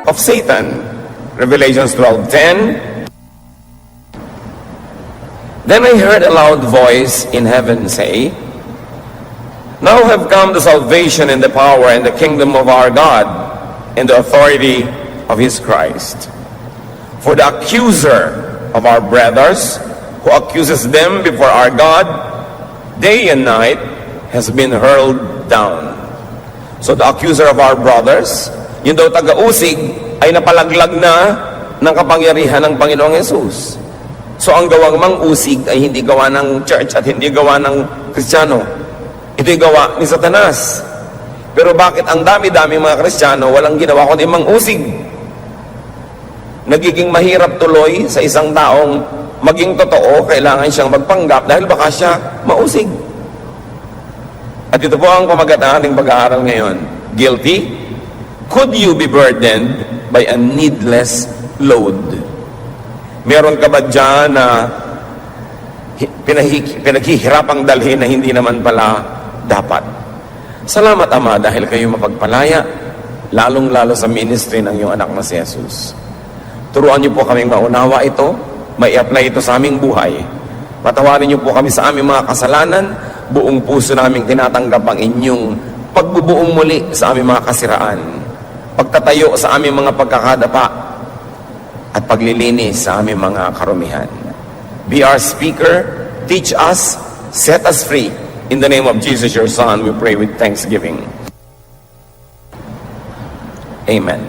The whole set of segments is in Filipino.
of Satan. Revelations 12:10. Then I heard a loud voice in heaven say, Now have come the salvation and the power and the kingdom of our God and the authority of his Christ. For the accuser of our brothers, who accuses them before our God day and night, has been hurled down. So the accuser of our brothers, yung daw taga-usig, ay napalaglag na ng kapangyarihan ng Panginoong Yesus. So ang gawang mang-usig ay hindi gawa ng church at hindi gawa ng Kristiyano. Ito'y gawa ni Satanas. Pero bakit ang dami-dami mga Kristiyano walang ginawa kundi mang-usig? Nagiging mahirap tuloy sa isang taong maging totoo, kailangan siyang magpanggap dahil baka siya mausig. At ito po ang pamagat ng ating pag-aaral ngayon. Guilty? Could you be burdened by a needless load? Meron ka ba dyan na pinaghihirapang dalhin na hindi naman pala dapat? Salamat, Ama, dahil kayo mapagpalaya, lalong-lalo sa ministry ng iyong anak na si Jesus. Turuan niyo po kaming maunawa ito, may apply ito sa aming buhay. Patawarin niyo po kami sa aming mga kasalanan, buong puso naming tinatanggap ang inyong pagbubuong muli sa aming mga kasiraan, pagtatayo sa aming mga pagkakadapa, at paglilinis sa aming mga karumihan. Be our speaker, teach us, set us free. In the name of Jesus, your Son, we pray with thanksgiving. Amen.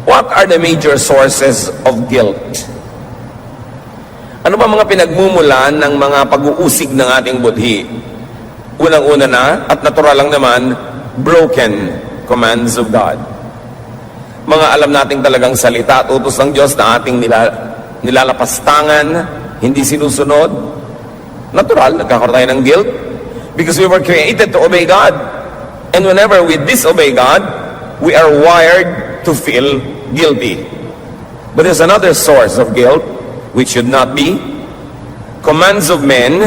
What are the major sources of guilt? Ano ba mga pinagmumulan ng mga pag-uusig ng ating budhi? Unang-una na, at natural lang naman, broken commands of God. Mga alam nating talagang salita at utos ng Diyos na ating nilalapastangan, hindi sinusunod. Natural, nagkakaroon tayo ng guilt because we were created to obey God. And whenever we disobey God, we are wired to feel guilty. But there's another source of guilt, which should not be commands of men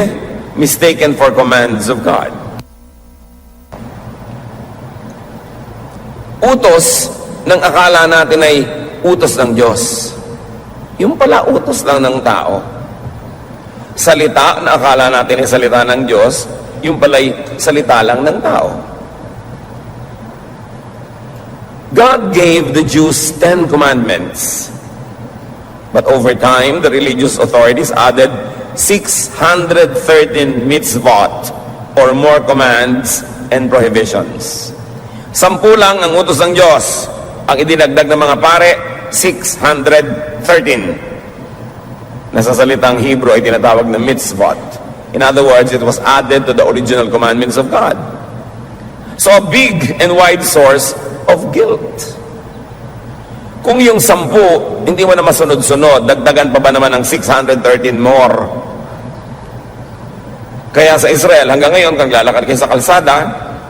mistaken for commands of God. Utos nang akala natin ay utos ng Diyos. Yung pala utos lang ng tao. Salita na akala natin ay salita ng Diyos, yung pala'y salita lang ng tao. God gave the Jews 10 commandments. But over time, the religious authorities added 613 mitzvot or more commands and prohibitions. 10 lang ang utos ng Diyos. Ang idinagdag ng mga pare, 613. Nasa salitang Hebrew ay tinatawag na mitzvot. In other words, it was added to the original commandments of God. So a big and wide source of guilt. Kung yung 10, hindi mo na masunod-sunod, dagdagan pa ba naman ng 613 more? Kaya sa Israel, hanggang ngayon, kung lalakad kayo sa kalsada,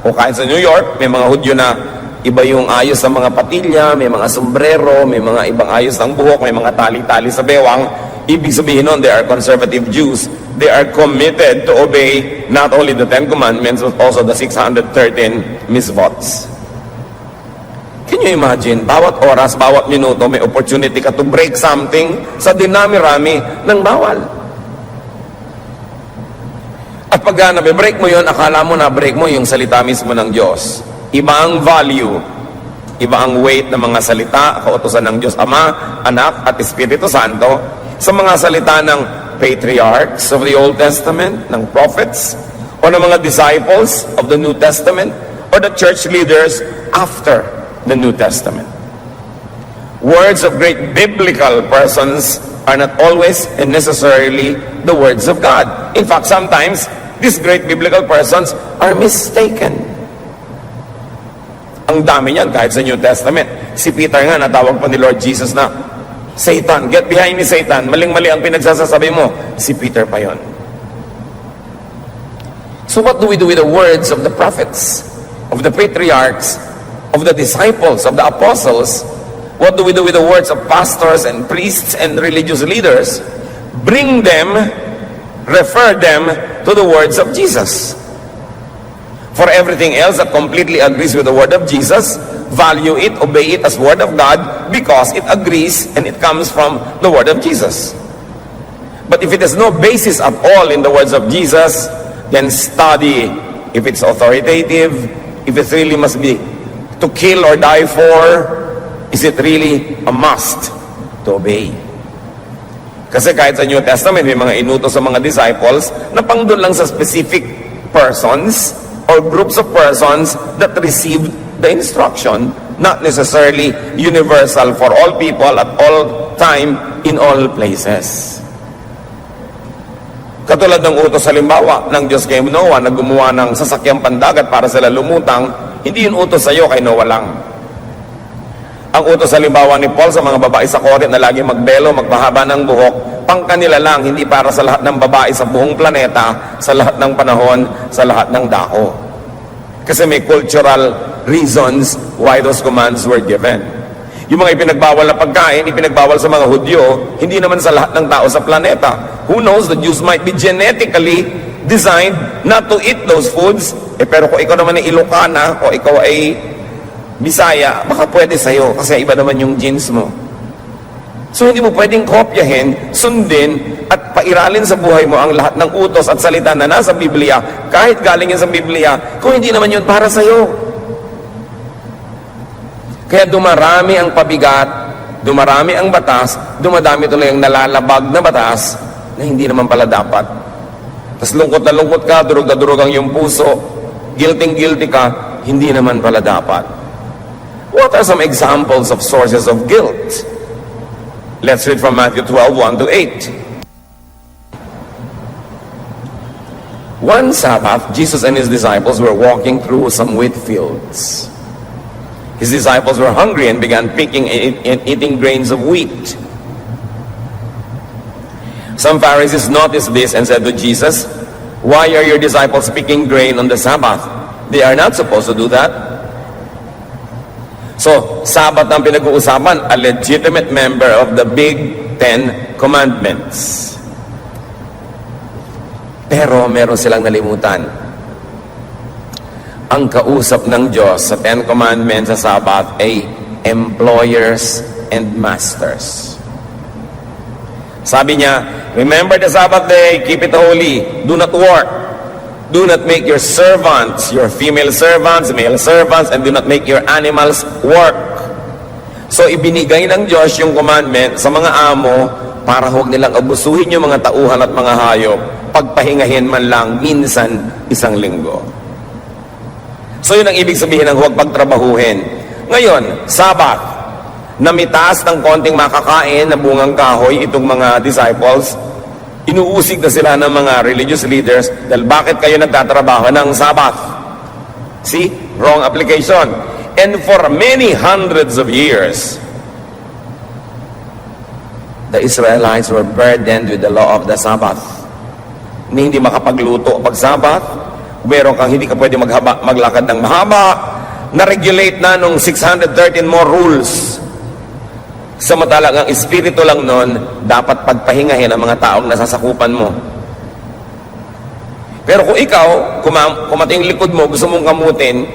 o kahit sa New York, may mga Hudyo na iba yung ayos ng mga patilya, may mga sombrero, may mga ibang ayos ng buhok, may mga tali-tali sa bewang. Ibig sabihin nun, they are conservative Jews. They are committed to obey not only the 10 commandments, but also the 613 mitzvots. Can you imagine, bawat oras, bawat minuto, may opportunity ka to break something sa dinami-rami ng bawal. At pag nabe-break mo yun, akala mo na break mo yung salita mismo ng Diyos. Iba ang value, iba ang weight ng mga salita, kautusan ng Diyos Ama, Anak, at Espiritu Santo sa mga salita ng patriarchs of the Old Testament, ng prophets, o ng mga disciples of the New Testament, or the church leaders after the New Testament. Words of great biblical persons are not always and necessarily the words of God. In fact, sometimes, these great biblical persons are mistaken. Ang dami niyan kahit sa New Testament. Si Peter nga, natawag pa ni Lord Jesus na, Satan, get behind me, Satan. Maling-mali ang pinagsasasabi mo. Si Peter pa yon. So what do we do with the words of the prophets, of the patriarchs, of the disciples, of the apostles? What do we do with the words of pastors and priests and religious leaders? Bring them, refer them to the words of Jesus. For everything else that completely agrees with the word of Jesus, value it, obey it as Word of God because it agrees and it comes from the Word of Jesus. But if it has no basis at all in the words of Jesus, then study if it's authoritative, if it really must be to kill or die for, is it really a must to obey? Kasi kahit sa New Testament, may mga inutos sa mga disciples na pang doon lang sa specific persons or groups of persons that received the instruction, not necessarily universal for all people at all time in all places. Katulad ng utos halimbawa ng Diyos kay Noah na gumawa ng sasakyang pandagat para sila lumutang, hindi yun utos sa iyo, kay Noah lang. Ang utos halimbawa ni Paul sa mga babae sa Corinth na lagi magbelo, magpahaba ng buhok, pang kanila lang, hindi para sa lahat ng babae sa buong planeta, sa lahat ng panahon, sa lahat ng dako. Kasi may cultural reasons why those commands were given. Yung mga ipinagbawal na pagkain, ipinagbawal sa mga Hudyo, hindi naman sa lahat ng tao sa planeta. Who knows, the Jews might be genetically designed not to eat those foods. Pero kung ikaw naman ay Ilocana o ikaw ay Bisaya, baka pwede sa'yo kasi iba naman yung genes mo. So hindi mo pwedeng kopyahin, sundin, at pairalin sa buhay mo ang lahat ng utos at salita na nasa Biblia, kahit galing yan sa Biblia, kung hindi naman yun para sa'yo. Kaya dumarami ang pabigat, dumarami ang batas, dumadami tuloy ang nalalabag na batas na hindi naman pala dapat. Tapos lungkot na lungkot ka, durog na durog ang iyong puso, guilty ka, hindi naman pala dapat. What are some examples of sources of guilt? Let's read from Matthew 12, 1 to 8. One Sabbath, Jesus and his disciples were walking through some wheat fields. His disciples were hungry and began picking and eating grains of wheat. Some Pharisees noticed this and said to Jesus, "Why are your disciples picking grain on the Sabbath? They are not supposed to do that." So, Sabbath ang pinag-uusapan, a legitimate member of the Big Ten Commandments. Pero meron silang nalimutan. Ang kausap ng Diyos sa Ten Commandments sa Sabbath ay employers and masters. Sabi niya, remember the Sabbath day, keep it holy, do not work. Do not make your servants, your female servants, male servants, and do not make your animals work. So, ibinigay ng Diyos yung commandment sa mga amo para huwag nilang abusuhin yung mga tauhan at mga hayop, pagpahingahin man lang minsan isang linggo. So, yun ang ibig sabihin ng huwag pagtrabahuhin. Ngayon, Sabbath, namitaas ng konting makakain na bungang kahoy itong mga disciples, inuusig na sila ng mga religious leaders dahil bakit kayo nagtatrabaho ng Sabbath? See? Wrong application. And for many hundreds of years, the Israelites were burdened with the law of the Sabbath. Hindi makapagluto pag Sabbath, meron kang hindi ka pwede maglakad ng mahaba, na-regulate na nung 613 more rules. Samantalang ang espiritu lang nun, dapat pagpahingahin ang mga taong nasasakupan mo. Pero kung ikaw, kumating likod mo, gusto mong kamutin,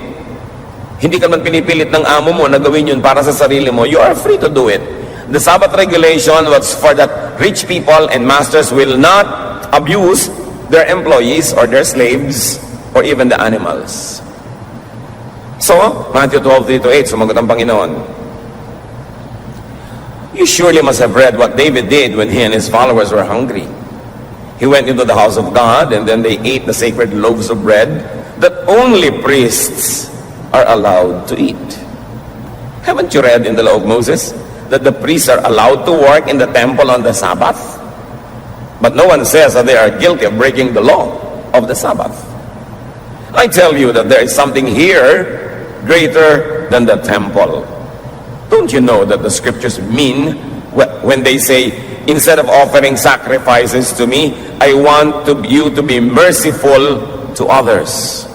hindi ka man pinipilit ng amo mo na gawin yun para sa sarili mo, you are free to do it. The Sabbath regulation was for that rich people and masters will not abuse their employees or their slaves or even the animals. So, Matthew 12, 3-8, sumagot ang Panginoon. You surely must have read what David did when he and his followers were hungry. He went into the house of God and then they ate the sacred loaves of bread that only priests are allowed to eat. Haven't you read in the law of Moses that the priests are allowed to work in the temple on the Sabbath? But no one says that they are guilty of breaking the law of the Sabbath. I tell you that there is something here greater than the temple. Don't you know that the scriptures mean when they say, instead of offering sacrifices to me, I want you to be merciful to others?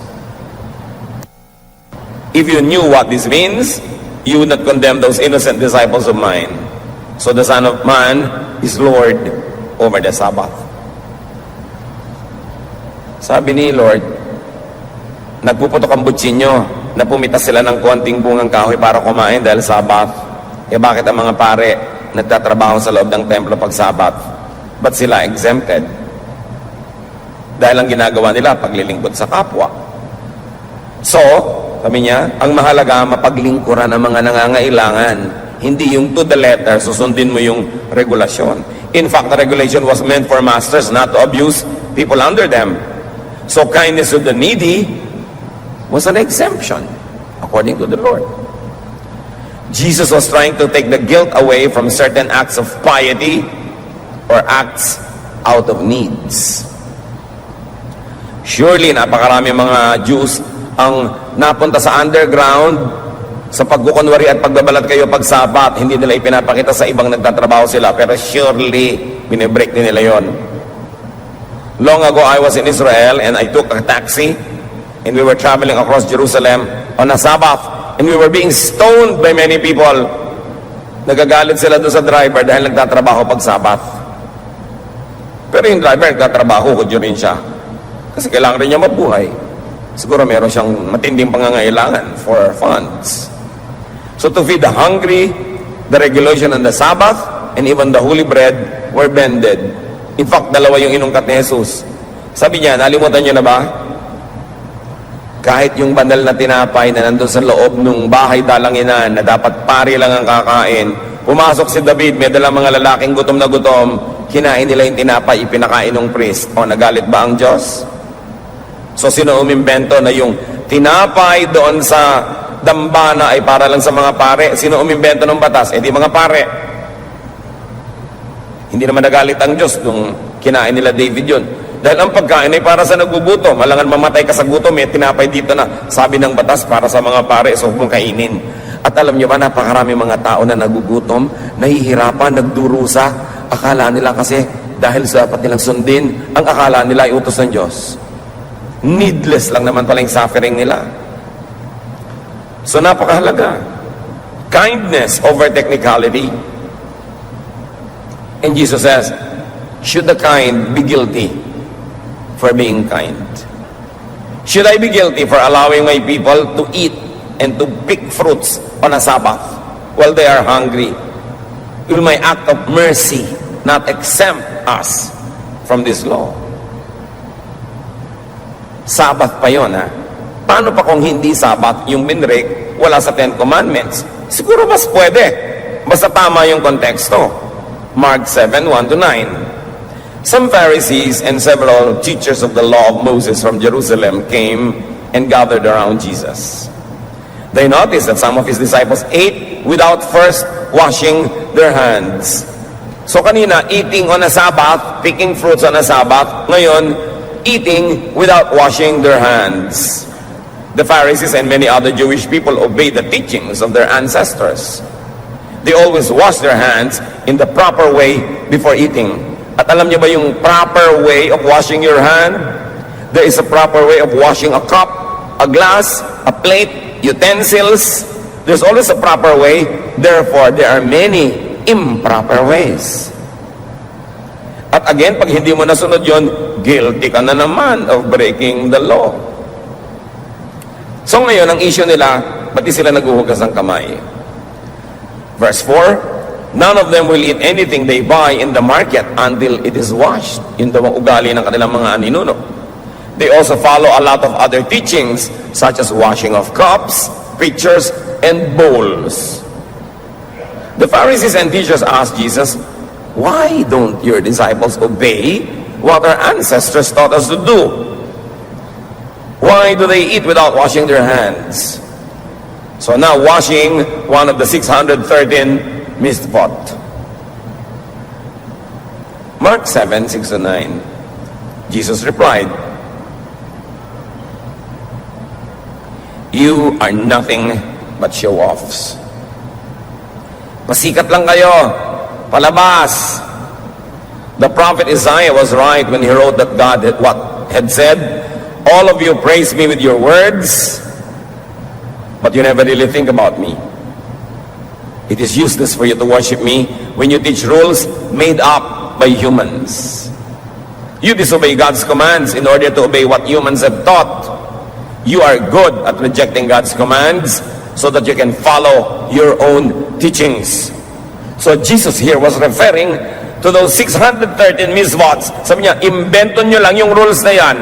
If you knew what this means, you would not condemn those innocent disciples of mine. So the Son of Man is Lord over the Sabbath. Sabi ni Lord, nagpuputok ang butsin nyo, na pumitas sila ng konting bungang kahoy para kumain dahil Sabat. Eh bakit ang mga pare nagtatrabaho sa loob ng templo pag Sabat? Ba't sila exempted? Dahil ang ginagawa nila, paglilingkod sa kapwa. So, sabi niya, ang mahalaga, mapaglingkuran ang mga nangangailangan. Hindi yung to the letter, susundin mo yung regulasyon. In fact, the regulation was meant for masters not to abuse people under them. So, kindness to the needy was an exemption, according to the Lord. Jesus was trying to take the guilt away from certain acts of piety or acts out of needs. Surely, napakarami mga Jews ang napunta sa underground sa pagkukunwari at pagbabalat kayo pag Sabat. Hindi nila ipinapakita sa ibang nagtatrabaho sila, pero surely, binibreak din nila yon. Long ago, I was in Israel and I took a taxi and we were traveling across Jerusalem on a Sabbath and we were being stoned by many people. Nagagalit sila doon sa driver dahil nagtatrabaho pag Sabbath. Pero yung driver nagtatrabaho, kudyo rin siya. Kasi kailangan rin niya mabuhay. Siguro meron siyang matinding pangangailangan for funds. So to feed the hungry, the regulation on the Sabbath, and even the holy bread were bended. In fact, dalawa yung inungkat ni Jesus. Sabi niya, nalimutan niyo na ba? Kahit yung banal na tinapay na nandun sa loob ng bahay dalanginan na dapat pari lang ang kakain, pumasok si David, may dalang mga lalaking gutom na gutom, kinain nila yung tinapay, ipinakain ng priest. O, nagalit ba ang Diyos? So, sino umimbento na yung tinapay doon sa dambana ay para lang sa mga pare? Sino umimbento ng batas? Eh, di mga pare. Hindi naman nagalit ang Diyos nung kinain nila David yun. Dahil ang pagkain ay para sa nagugutom. Malangan mamatay ka sa gutom, may tinapay dito na. Sabi ng batas, para sa mga pare, so huwag mong kainin. At alam nyo ba, napakarami mga tao na nagugutom, nahihirapan, nagdurusa. Akala nila kasi, dahil sa dapat nilang sundin, ang akala nila ay utos ng Diyos. Needless lang naman pala yung suffering nila. So napakahalaga. Kindness over technicality. And Jesus says, should the kind be guilty for being kind? Should I be guilty for allowing my people to eat and to pick fruits on a Sabbath while they are hungry? Will my act of mercy not exempt us from this law? Sabbath pa yun, ha? Paano pa kung hindi Sabbath yung minrek, wala sa Ten Commandments? Siguro mas pwede. Basta tama yung konteksto. Mark 7, 1-9. Some Pharisees and several teachers of the law of Moses from Jerusalem came and gathered around Jesus. They noticed that some of his disciples ate without first washing their hands. So kanina, eating on a Sabbath, picking fruits on a Sabbath. Ngayon, eating without washing their hands. The Pharisees and many other Jewish people obeyed the teachings of their ancestors. They always wash their hands in the proper way before eating. At alam niyo ba yung proper way of washing your hand? There is a proper way of washing a cup, a glass, a plate, utensils. There's always a proper way. Therefore, there are many improper ways. At again, pag hindi mo nasunod yon, guilty ka na naman of breaking the law. So ngayon, ang issue nila, pati sila naghuhugas ng kamay. Verse 4, none of them will eat anything they buy in the market until it is washed. Yun daw ang ugali ng kanilang mga aninuno. They also follow a lot of other teachings, such as washing of cups, pitchers, and bowls. The Pharisees and teachers asked Jesus, why don't your disciples obey what our ancestors taught us to do? Why do they eat without washing their hands? So now washing one of the 613 missed pot. Mark 7, 6-9. Jesus replied, you are nothing but show-offs. Pasikat lang kayo. Palabas. The prophet Isaiah was right when he wrote that God had said, all of you praise me with your words, but you never really think about me. It is useless for you to worship me when you teach rules made up by humans. You disobey God's commands in order to obey what humans have taught. You are good at rejecting God's commands so that you can follow your own teachings. So Jesus here was referring to those 613 misvats. Sabi niya, imbento nyo lang yung rules na yan.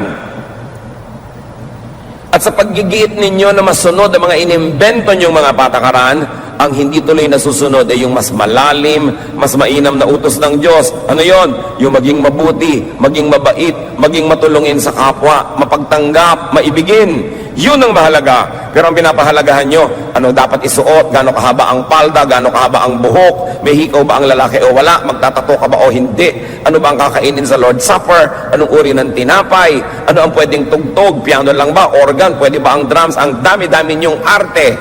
At sa paggigiit ninyo na masunod ang mga inimbento nyong mga patakaran, ang hindi tuloy nasusunod ay yung mas malalim, mas mainam na utos ng Diyos. Ano yon? Yung maging mabuti, maging mabait, maging matulungin sa kapwa, mapagtanggap, maibigin. Yun ang mahalaga. Pero ang pinapahalagahan nyo, ano dapat isuot, gaano kahaba ang palda, gaano kahaba ang buhok, may hikaw ba ang lalaki o wala, magtatato ka ba o hindi, ano ba ang kakainin sa Lord's Supper, anong uri ng tinapay, ano ang pwedeng tugtog, piano lang ba, organ, pwede ba ang drums, ang dami-dami nyong arte.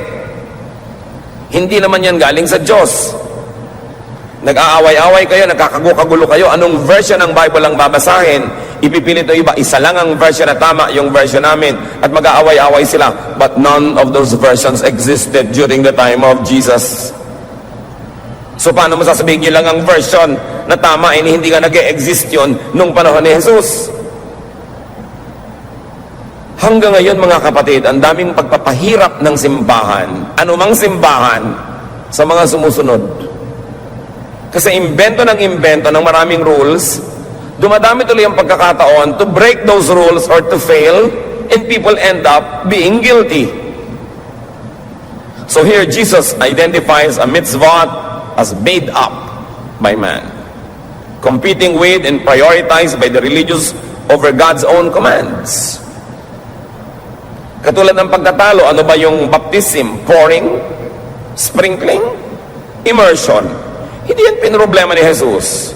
Hindi naman yan galing sa Diyos. Nag-aaway-away kayo, nagkakagulo kayo, anong version ng Bible ang babasahin? Ipipilit o iba, isa lang ang version na tama, yung version namin. At mag-aaway-away sila. But none of those versions existed during the time of Jesus. So paano mo sasabihin nyo lang ang version na tama, hindi nga nag-e-exist yun nung panahon ni Jesus? Hanggang ngayon mga kapatid, ang daming pagpapahirap ng simbahan, anumang simbahan, sa mga sumusunod. Kasi imbento ng maraming rules, dumadami tuloy ang pagkakataon to break those rules or to fail, and people end up being guilty. So here Jesus identifies a mitzvah as made up by man, competing with and prioritized by the religious over God's own commands. Katulad ng pagkatalo, ano ba yung baptism? Pouring? Sprinkling? Immersion? Hindi yan pinroblema ni Jesus.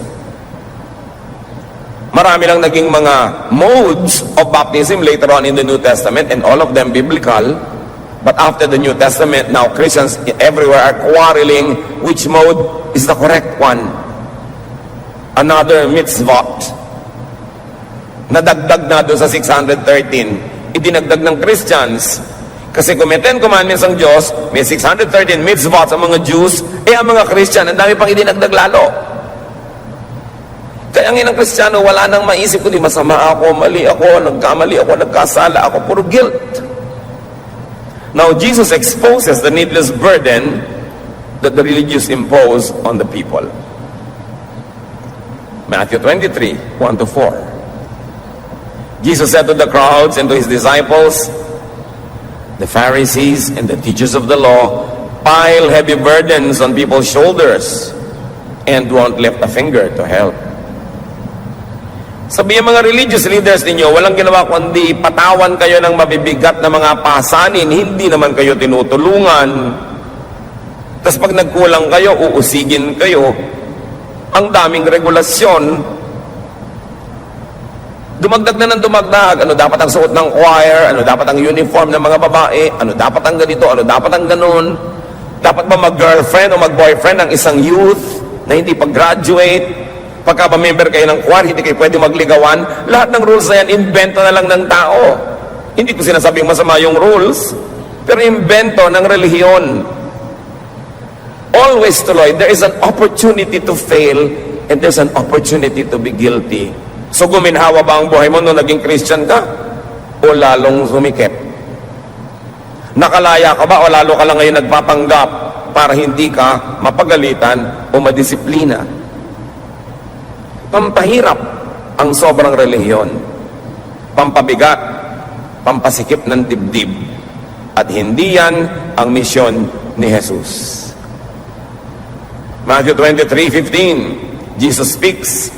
Marami lang naging mga modes of baptism later on in the New Testament, and all of them biblical. But after the New Testament, now Christians everywhere are quarreling which mode is the correct one. Another mitzvah. Nadagdag na doon sa 613. Idinagdag ng Christians. Kasi kung may 10 commandments ang Diyos, may 613 mitzvot sa mga Jews, ang mga Christian, ang dami pang idinagdag lalo. Kaya ang inang Kristiyano, wala nang maisip kundi masama ako, mali ako, nagkamali ako, nagkasala ako, puro guilt. Now, Jesus exposes the needless burden that the religious impose on the people. Matthew 23, 1-4. Jesus said to the crowds and to his disciples, the Pharisees and the teachers of the law pile heavy burdens on people's shoulders and won't lift a finger to help. Sabi mga religious leaders ninyo, walang ginawa kundi patawan kayo ng mabibigat na mga pasanin, hindi naman kayo tinutulungan. Tapos pag nagkulang kayo, uusigin kayo. Ang daming regulasyon. Dumagdag na ng dumagdag, ano dapat ang suot ng choir, ano dapat ang uniform ng mga babae, ano dapat ang ganito, ano dapat ang ganon. Dapat ba mag-girlfriend o mag-boyfriend ang isang youth na hindi pag-graduate? Pagka ba member kayo ng choir, hindi kayo pwede magligawan. Lahat ng rules na yan, invento na lang ng tao. Hindi ko sinasabing masama yung rules, pero invento ng relihiyon. Always tuloy, there is an opportunity to fail and there's an opportunity to be guilty. So guminhawa ba ang buhay mo nung naging Christian ka? O lalong sumikip? Nakalaya ka ba o lalo ka lang ngayon nagpapanggap para hindi ka mapagalitan o madisiplina? Pampahirap ang sobrang relihiyon. Pampabigat, pampasikip ng dibdib. At hindi yan ang misyon ni Jesus. Matthew 23:15, Jesus speaks,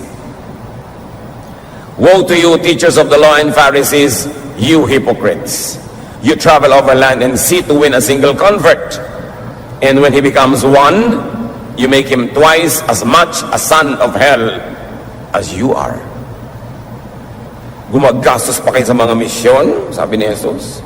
woe to you, teachers of the law and Pharisees, you hypocrites! You travel over land and sea to win a single convert. And when he becomes one, you make him twice as much a son of hell as you are. Gumagastos pa kayo sa mga misyon, sabi ni Jesus.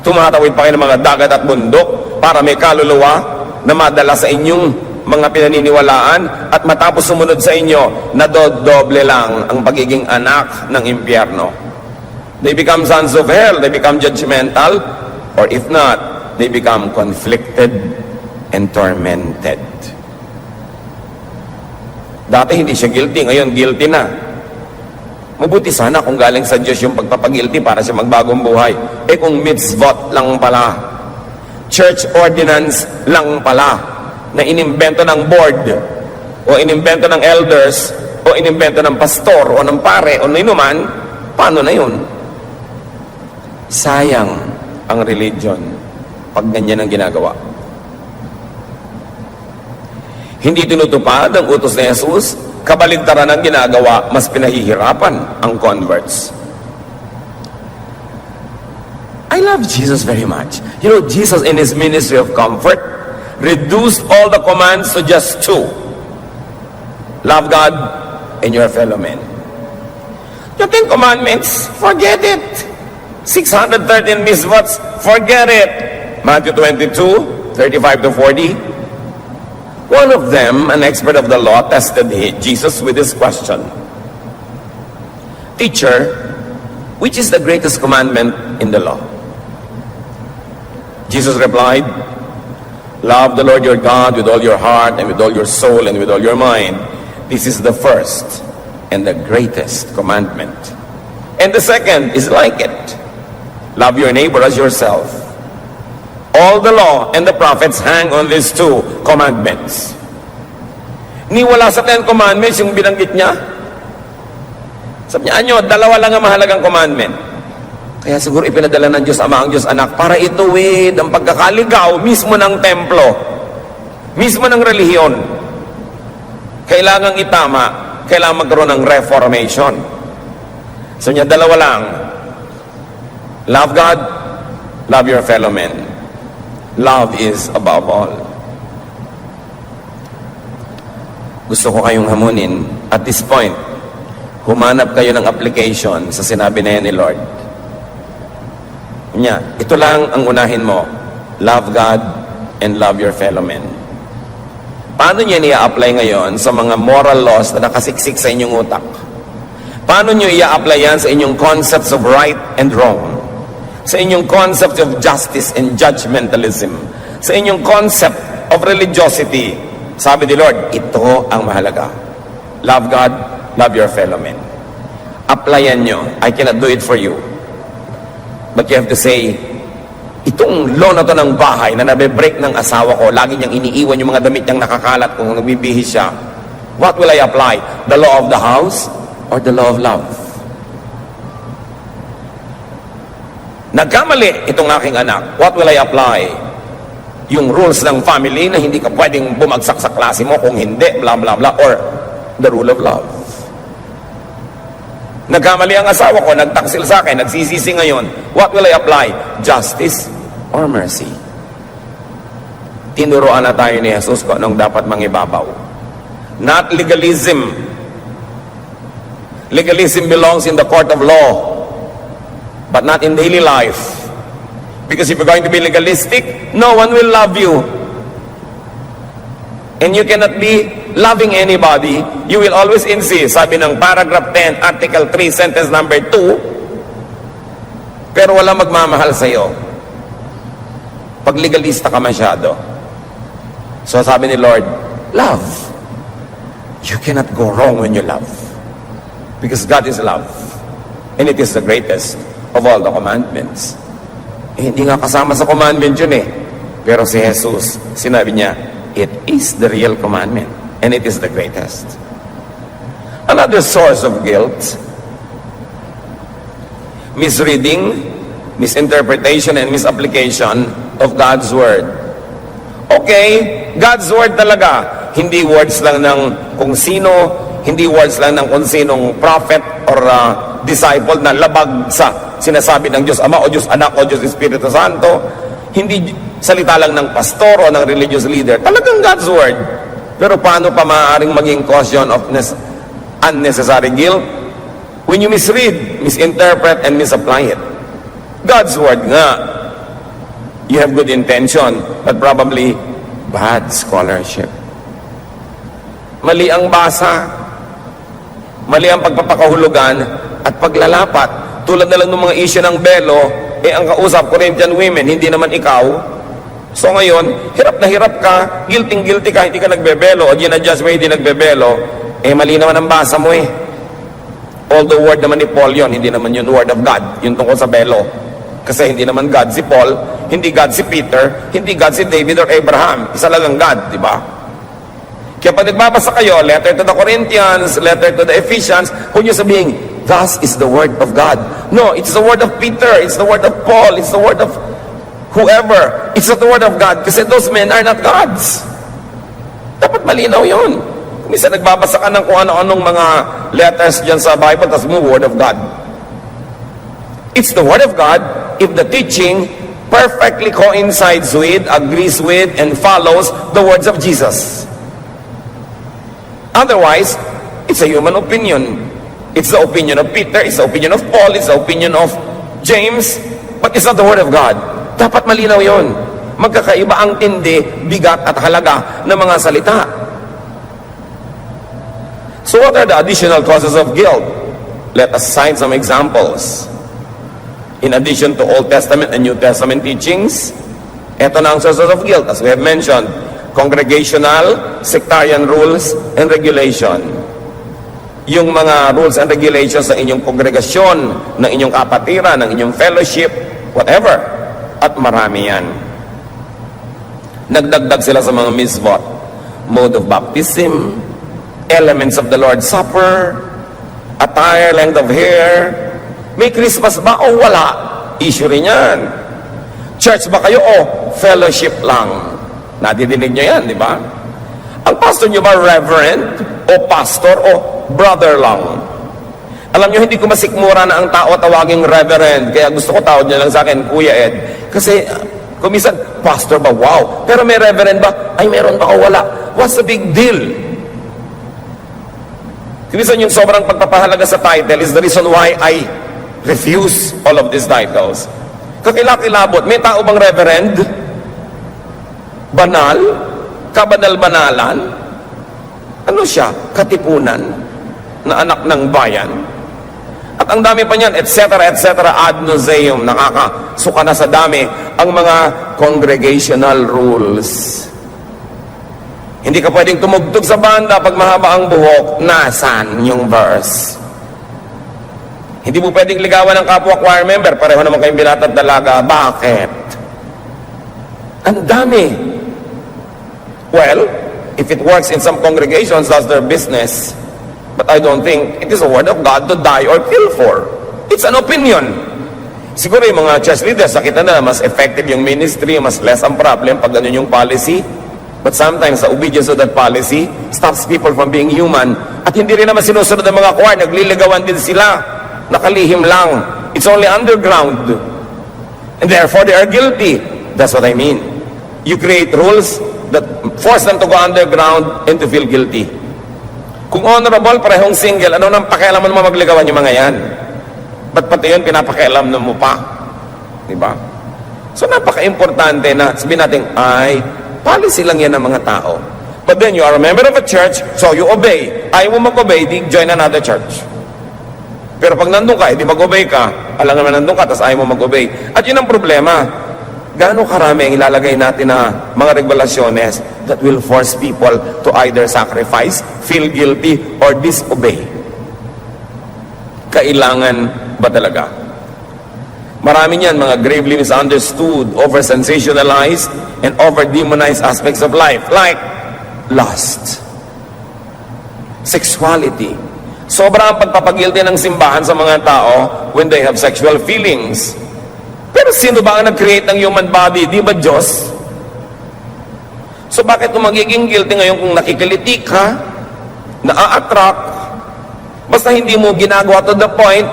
Tumatawid pa kayo ng mga dagat at bundok para may kaluluwa na madala sa inyong mga pinaniniwalaan, at matapos sumunod sa inyo, nadodoble lang ang pagiging anak ng impyerno. They become sons of hell, they become judgmental, or if not, they become conflicted and tormented. Dati hindi siya guilty, ngayon guilty na. Mabuti sana kung galing sa Diyos yung pagpapagilty para siya magbagong buhay. Eh kung mitzvot lang pala, church ordinance lang pala, na inimbento ng board, o inimbento ng elders, o inimbento ng pastor, o ng pare, o ninuman, paano na yun? Sayang ang religion pag ganyan ang ginagawa. Hindi tinutupad ang utos ni Jesus, kabaligtaran ang ginagawa, mas pinahihirapan ang converts. I love Jesus very much. You know, Jesus in His ministry of comfort reduced all the commands to just two. Love God and your fellow men. The 10 Commandments, forget it. 613 mitzvahs, forget it. Matthew 22, 35 to 40. One of them, an expert of the law, tested Jesus with this question. Teacher, which is the greatest commandment in the law? Jesus replied, love the Lord your God with all your heart and with all your soul and with all your mind. This is the first and the greatest commandment. And the second is like it. Love your neighbor as yourself. All the law and the prophets hang on these 2 commandments. Niwala sa 10 commandments yung binanggit niya. Sabi niya, anyo, 2 lang ang mahalagang commandment. Kaya siguro ipinadala ng Diyos Ama ang Diyos Anak para ituwid ang pagkakaligaw mismo ng templo, mismo ng relihiyon. Kailangang itama, kailangan magkaroon ng reformation. So niya, 2 lang. Love God, love your fellow men. Love is above all. Gusto ko kayong hamunin. At this point, humanap kayo ng application sa sinabi na yan ni Lord. Ito lang ang unahin mo. Love God and love your fellow men. Paano niya i-apply ngayon sa mga moral laws na nakasiksik sa inyong utak? Paano niyo i-apply yan sa inyong concepts of right and wrong? Sa inyong concept of justice and judgmentalism, sa inyong concept of religiosity? Sabi ni Lord, ito ang mahalaga. Love God, love your fellow men. Applyan nyo. I cannot do it for you. But you have to say, itong law na to ng bahay na nabe-break ng asawa ko, lagi niyang iniiwan yung mga damit niyang nakakalat kung nagbibihis siya. What will I apply? The law of the house or the law of love? Nagkamali itong aking anak. What will I apply? Yung rules ng family na hindi ka pwedeng bumagsak sa klase mo kung hindi, blah, blah, blah, or the rule of love. Nagkamali ang asawa ko, nagtaksil sa akin, nagsisisi ngayon. What will I apply? Justice or mercy? Tinuruan na tayo ni Jesus kung anong dapat mangibabaw. Not legalism. Legalism belongs in the court of law, but not in daily life. Because if you're going to be legalistic, no one will love you. And you cannot be loving anybody. You will always insist. Sabi ng paragraph 10, article 3, sentence number 2, pero wala magmamahal sa'yo. Pag legalista ka masyado. So sabi ni Lord, love. You cannot go wrong when you love. Because God is love. And it is the greatest of all the commandments. Hindi nga kasama sa commandment yun eh. Pero si Jesus, sinabi niya, it is the real commandment. And it is the greatest. Another source of guilt, misreading, misinterpretation, and misapplication of God's Word. Okay, God's Word talaga. Hindi words lang ng kung sino, hindi words lang ng kung sinong prophet or disciple na labag sa sinasabi ng Diyos Ama o Diyos Anak o Diyos Espiritu Santo. Hindi salita lang ng pastor o ng religious leader. Talagang God's Word. Pero paano pa maaaring maging caution of unnecessary guilt? When you misread, misinterpret, and misapply it. God's Word nga. You have good intention, but probably bad scholarship. Mali ang basa, mali ang pagpapakahulugan, at paglalapat. Tulad na lang ng mga issue ng belo, ang kausap, Corinthian women, hindi naman ikaw. So ngayon, hirap na hirap ka, guilty ka, hindi ka nagbebelo, o ginadjust mo, hindi nagbebelo, mali naman ang basa mo eh. Although word naman ni Paul yun, hindi naman yun word of God. Yun tungkol sa belo. Kasi hindi naman God si Paul, hindi God si Peter, hindi God si David or Abraham. Isa lang ang God, di ba? Kaya pag nagbabasa kayo, letter to the Corinthians, letter to the Ephesians, huwag nyo sabihin, thus is the word of God. No, it's the word of Peter, it's the word of Paul, it's the word of whoever. It's not the word of God kasi those men are not gods. Dapat malinaw yun. Minsan nagbabasa ka ng kung ano-anong mga letters dyan sa Bible, tapos mo, word of God. It's the word of God if the teaching perfectly coincides with, agrees with, and follows the words of Jesus. Otherwise, it's a human opinion. It's the opinion of Peter, it's the opinion of Paul, it's the opinion of James, but it's not the word of God. Dapat malinaw yon. Magkakaiba ang tindi, bigat at halaga ng mga salita. So what are the additional causes of guilt? Let us cite some examples. In addition to Old Testament and New Testament teachings, ito na ang sources of guilt, as we have mentioned: congregational, sectarian rules, and regulation. Yung mga rules and regulations ng inyong kongregasyon, ng inyong kapatiran, ng inyong fellowship, whatever. At marami yan. Nagdagdag sila sa mga misbot. Mode of baptism, elements of the Lord's Supper, attire, length of hair. May Christmas ba o wala? Issue rin yan. Church ba kayo o fellowship lang? Nadidinig nyo yan, di ba? Ang pastor nyo ba reverend o pastor o brother lang? Alam nyo, hindi ko masikmura na ang tao tawaging reverend. Kaya gusto ko tawag nyo lang sa akin, Kuya Ed. Kasi kumisan, pastor ba? Wow. Pero may reverend ba? Ay, meron ba o wala? What's the big deal? Kumisan yung sobrang pagpapahalaga sa title is the reason why I refuse all of these titles. Kakilakilabot, may tao bang reverend? Banal? Kabanal-banalan? Ano siya? Katipunan na anak ng bayan? At ang dami pa niyan, etc., ad nauseam, nakakasuka na sa dami ang mga congregational rules. Hindi ka pwedeng tumugtog sa banda pag mahaba ang buhok. Nasaan yung verse? Hindi mo pwedeng ligawan ng kapwa choir member, pareho naman kayong binata at dalaga. Bakit? Ang dami. Well, if it works in some congregations, that's their business. But I don't think it is a word of God to die or kill for. It's an opinion. Siguro yung mga church leaders, nakita na mas effective yung ministry, mas less ang problem pag ganun yung policy. But sometimes the obedience of that policy stops people from being human. At hindi rin naman sinusunod ng mga choir, nagliligawan din sila. Nakalihim lang. It's only underground. And therefore, they are guilty. That's what I mean. You create rules that force them to go underground and to feel guilty. Kung honorable, parehong single, ano nang pakialaman mo magligawan yung mga yan? Ba't pati yun pinapakialam mo pa? Diba? So, napaka-importante na sabihin natin, ay, policy lang yan ng mga tao. But then, you are a member of a church, so you obey. Ayaw mo mag-obey, di join another church. Pero pag nandun ka, hindi mag-obey ka, alam naman nandun ka, tapos ayaw mo mag-obey. At yun ang problema. Gaano karami ang ilalagay natin na mga regulasyones that will force people to either sacrifice, feel guilty, or disobey? Kailangan ba talaga? Marami niyan mga gravely misunderstood, over-sensationalized, and over-demonized aspects of life, like lust, sexuality. Sobra ang pagpapagilty ng simbahan sa mga tao when they have sexual feelings. Pero sino ba ang nag-create ng human body? Di ba Diyos? So bakit kung magiging guilty ngayon kung nakikiliti ka, na-attract, basta hindi mo ginagawa to the point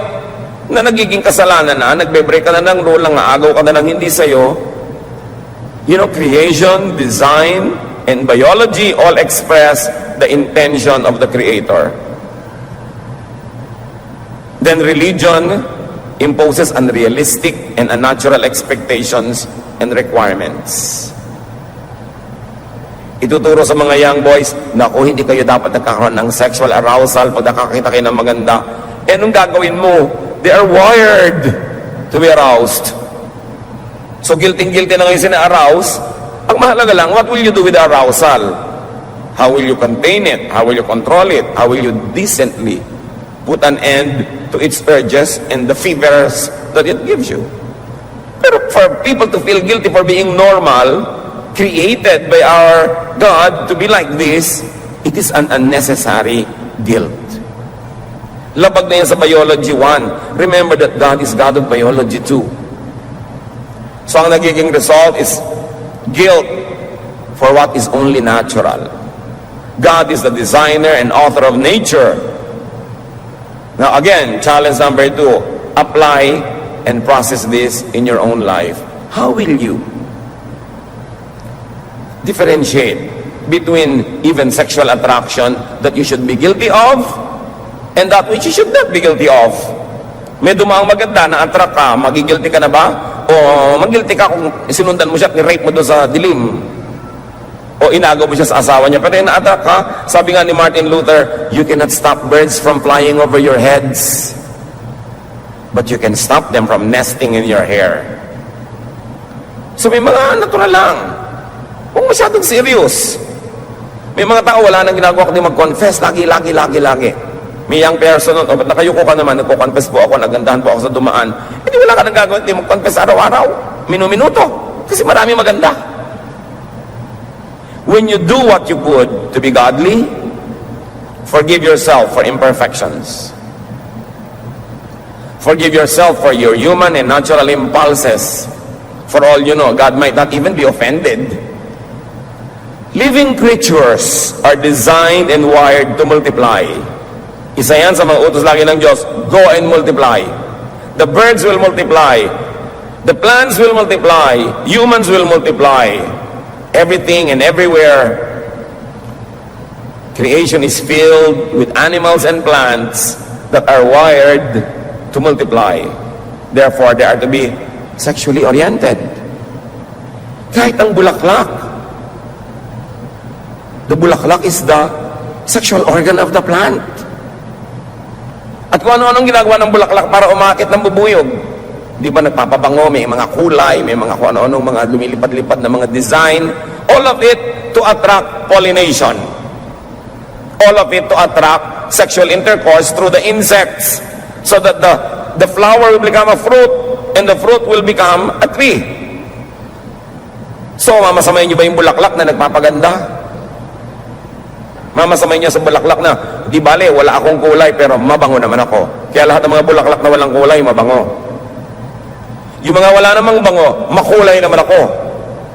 na nagiging kasalanan na, nagbe-break ka na ng rule, nangaagaw ka na ng hindi sa'yo. You know, creation, design, and biology all express the intention of the Creator. Then religion imposes unrealistic and unnatural expectations and requirements. Ituturo sa mga young boys, naku, hindi kayo dapat nagkakaroon ng sexual arousal pag nakakita kayo ng maganda. Eh, anong gagawin mo? They are wired to be aroused. So, guilty-guilty na ngayon sina-arouse. Ang mahalaga lang, what will you do with the arousal? How will you contain it? How will you control it? How will you decently put an end to its urges and the fevers that it gives you. Pero for people to feel guilty for being normal, created by our God to be like this, it is an unnecessary guilt. Labag na yan sa biology 1. Remember that God is God of biology 2. So ang nagiging result is guilt for what is only natural. God is the designer and author of nature. Now again, challenge number 2, apply and process this in your own life. How will you differentiate between even sexual attraction that you should be guilty of and that which you should not be guilty of? May dumaang maganda, na-attract ka, magigilty ka na ba? O magilty ka kung sinundan mo siya at ni-rape mo doon sa dilim? O inagaw mo siya sa asawa niya? Pero na-attract ka, sabi nga ni Martin Luther, you cannot stop birds from flying over your heads, but you can stop them from nesting in your hair. So may mga natural lang. Huwag masyadong serious. May mga tao wala nang ginagawa kundi mag-confess lagi. May young person, o ba't nakayuko ka naman, nagko-confess po ako, nagandahan po ako sa dumaan. Hindi wala ka nang gagawin, hindi mag-confess araw-araw, minuminuto, kasi marami maganda. When you do what you could to be godly, forgive yourself for imperfections. Forgive yourself for your human and natural impulses. For all you know, God might not even be offended. Living creatures are designed and wired to multiply. Isa yan sa mga utos lagi ng Diyos, go and multiply. The birds will multiply. The plants will multiply. Humans will multiply. Everything and everywhere, creation is filled with animals and plants that are wired to multiply. Therefore, they are to be sexually oriented. Kahit ang bulaklak, the bulaklak is the sexual organ of the plant. At kung ano-anong ginagawa ng bulaklak para umakit ng bubuyog, di ba nagpapabango, may mga kulay, may mga kung ano-anong mga lumilipad-lipad na mga design, all of it to attract pollination. All of it to attract sexual intercourse through the insects, so that the flower will become a fruit and the fruit will become a tree. So, mamasamayin niyo ba yung bulaklak na nagpapaganda? Mamasamayin niya sa bulaklak na, di bale, wala akong kulay pero mabango naman ako. Kaya lahat ng mga bulaklak na walang kulay, mabango. Yung mga wala namang bango, makulay naman ako.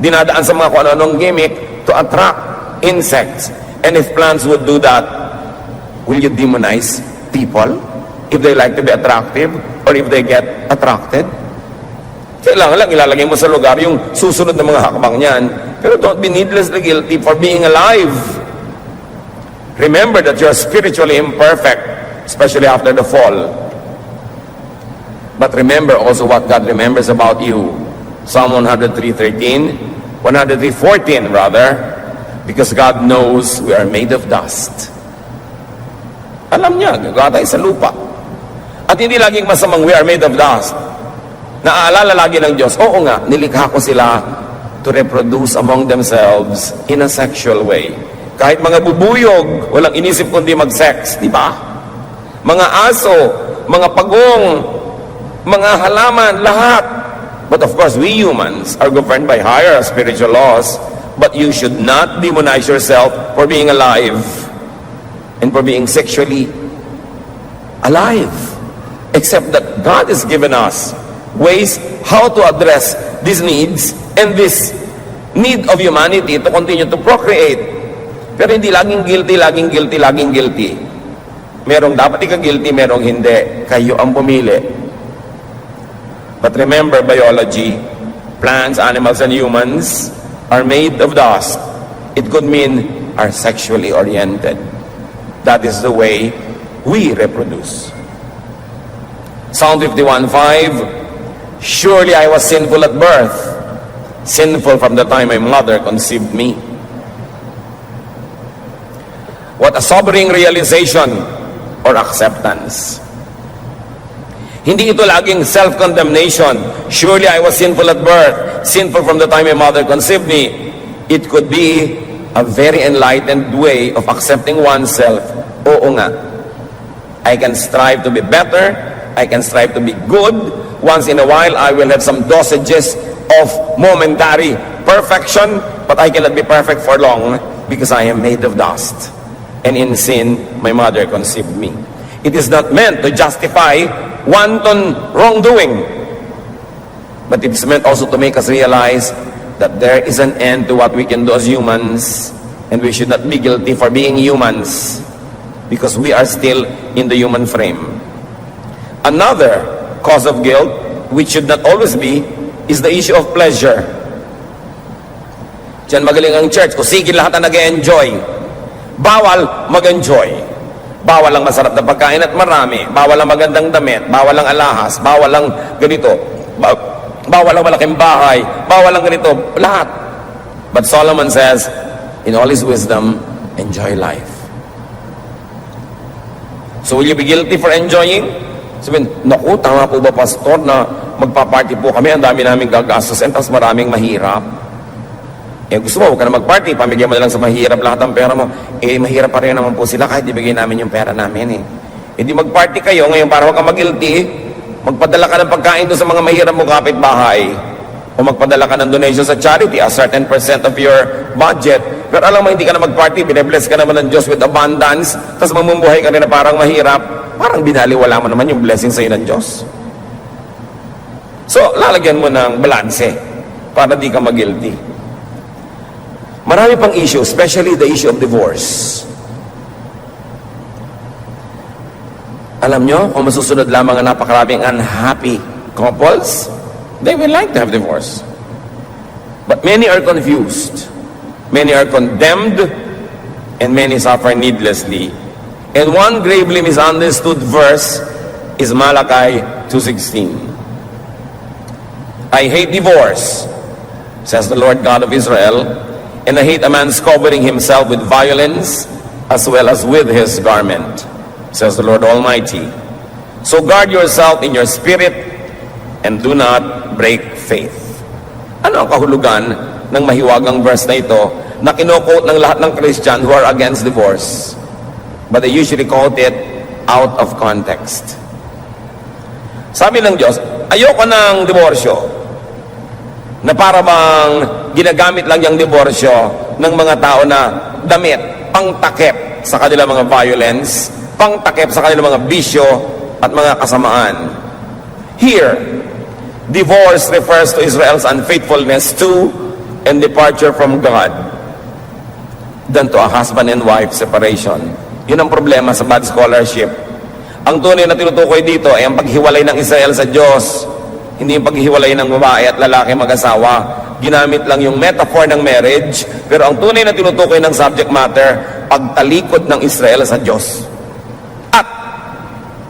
Dinadaan sa mga kung ano-anong gimmick to attract insects. And if plants would do that, will you demonize people if they like to be attractive or if they get attracted? Kailangan lang ilalagay mo sa lugar yung susunod na mga hakbang niyan. Pero don't be needlessly guilty for being alive. Remember that you're spiritually imperfect, especially after the fall. But remember also what God remembers about you. Psalm 103:13, 103:14 rather, because God knows we are made of dust. Alam niya, gagawa tayo sa lupa. At hindi laging masamang we are made of dust. Naaalala lagi ng Diyos, oo nga, nilikha ko sila to reproduce among themselves in a sexual way. Kahit mga bubuyog, walang inisip kundi mag-sex, di ba? Mga aso, mga pagong, mga halaman, lahat. But of course, we humans are governed by higher spiritual laws, but you should not demonize yourself for being alive and for being sexually alive. Except that God has given us ways how to address these needs and this need of humanity to continue to procreate. Pero hindi laging guilty. Merong dapat ika-guilty, merong hindi. Kayo ang pumili. But remember biology, plants, animals, and humans are made of dust. It could mean are sexually oriented. That is the way we reproduce. Psalm 51:5, surely I was sinful at birth, sinful from the time my mother conceived me. What a sobering realization or acceptance. Hindi ito laging self-condemnation. Surely I was sinful at birth, sinful from the time my mother conceived me. It could be a very enlightened way of accepting oneself. Oo nga, I can strive to be better. I can strive to be good. Once in a while, I will have some dosages of momentary perfection, but I cannot be perfect for long because I am made of dust. And in sin, my mother conceived me. It is not meant to justify wanton wrongdoing, but it is meant also to make us realize that there is an end to what we can do as humans, and we should not be guilty for being humans because we are still in the human frame. Another cause of guilt, which should not always be, is the issue of pleasure. Diyan magaling ang church, o sige lahat na nag-enjoy. Bawal mag-enjoy. Bawal ang masarap na pagkain at marami. Bawal ang magandang damit. Bawal ang alahas. Bawal ang ganito. Bawal ang malaking bahay. Bawal ang ganito. Lahat. But Solomon says, in all his wisdom, enjoy life. So will you be guilty for enjoying? Sabihin, naku, tama po ba pastor na magpa-party po kami, ang dami namin gagastusin, tapos maraming mahirap. Eh gusto mo, huwag ka na mag-party, pamigyan mo na lang sa mahirap lahat ng pera mo. Eh mahirap pa rin naman po sila kahit ibigay namin yung pera namin eh. Eh di mag-party kayo, ngayon para huwag ka mag-guilty, magpadala ka ng pagkain doon sa mga mahirap mo kapitbahay. O magpadala ka ng donation sa charity, a certain % of your budget. Pero alam mo, hindi ka na mag-party, bine-bless ka naman ng Diyos with abundance, tapos mamumuhay ka rin na parang mahirap, parang binaliwala mo naman yung blessing sa'yo ng Diyos. So, lalagyan mo ng balanse para di ka mag-guilty. Marami pang issue, especially the issue of divorce. Alam nyo, kung masusunod lamang ang napakaraming unhappy couples, they will like to have divorce. But many are confused. Many are condemned, and many suffer needlessly. And one gravely misunderstood verse is Malachi 2:16. I hate divorce, says the Lord God of Israel, and I hate a man's covering himself with violence as well as with his garment, says the Lord Almighty. So guard yourself in your spirit and do not break faith. Ano ang kahulugan ng mahiwagang verse na ito na kino-quote ng lahat ng Christian who are against divorce? But they usually quote it out of context. Sabi ng Diyos, ayoko ng diborsyo na para bang ginagamit lang yung diborsyo ng mga tao na damit, pangtakip sa kanilang mga violence, pangtakip sa kanilang mga bisyo at mga kasamaan. Here, divorce refers to Israel's unfaithfulness to and departure from God than to a husband and wife separation. Yun ang problema sa bad scholarship. Ang tunay na tinutukoy dito ay ang paghiwalay ng Israel sa Diyos, hindi yung paghiwalay ng babae at lalaki mag-asawa. Ginamit lang yung metaphor ng marriage, pero ang tunay na tinutukoy ng subject matter, pagtalikod ng Israel sa Diyos at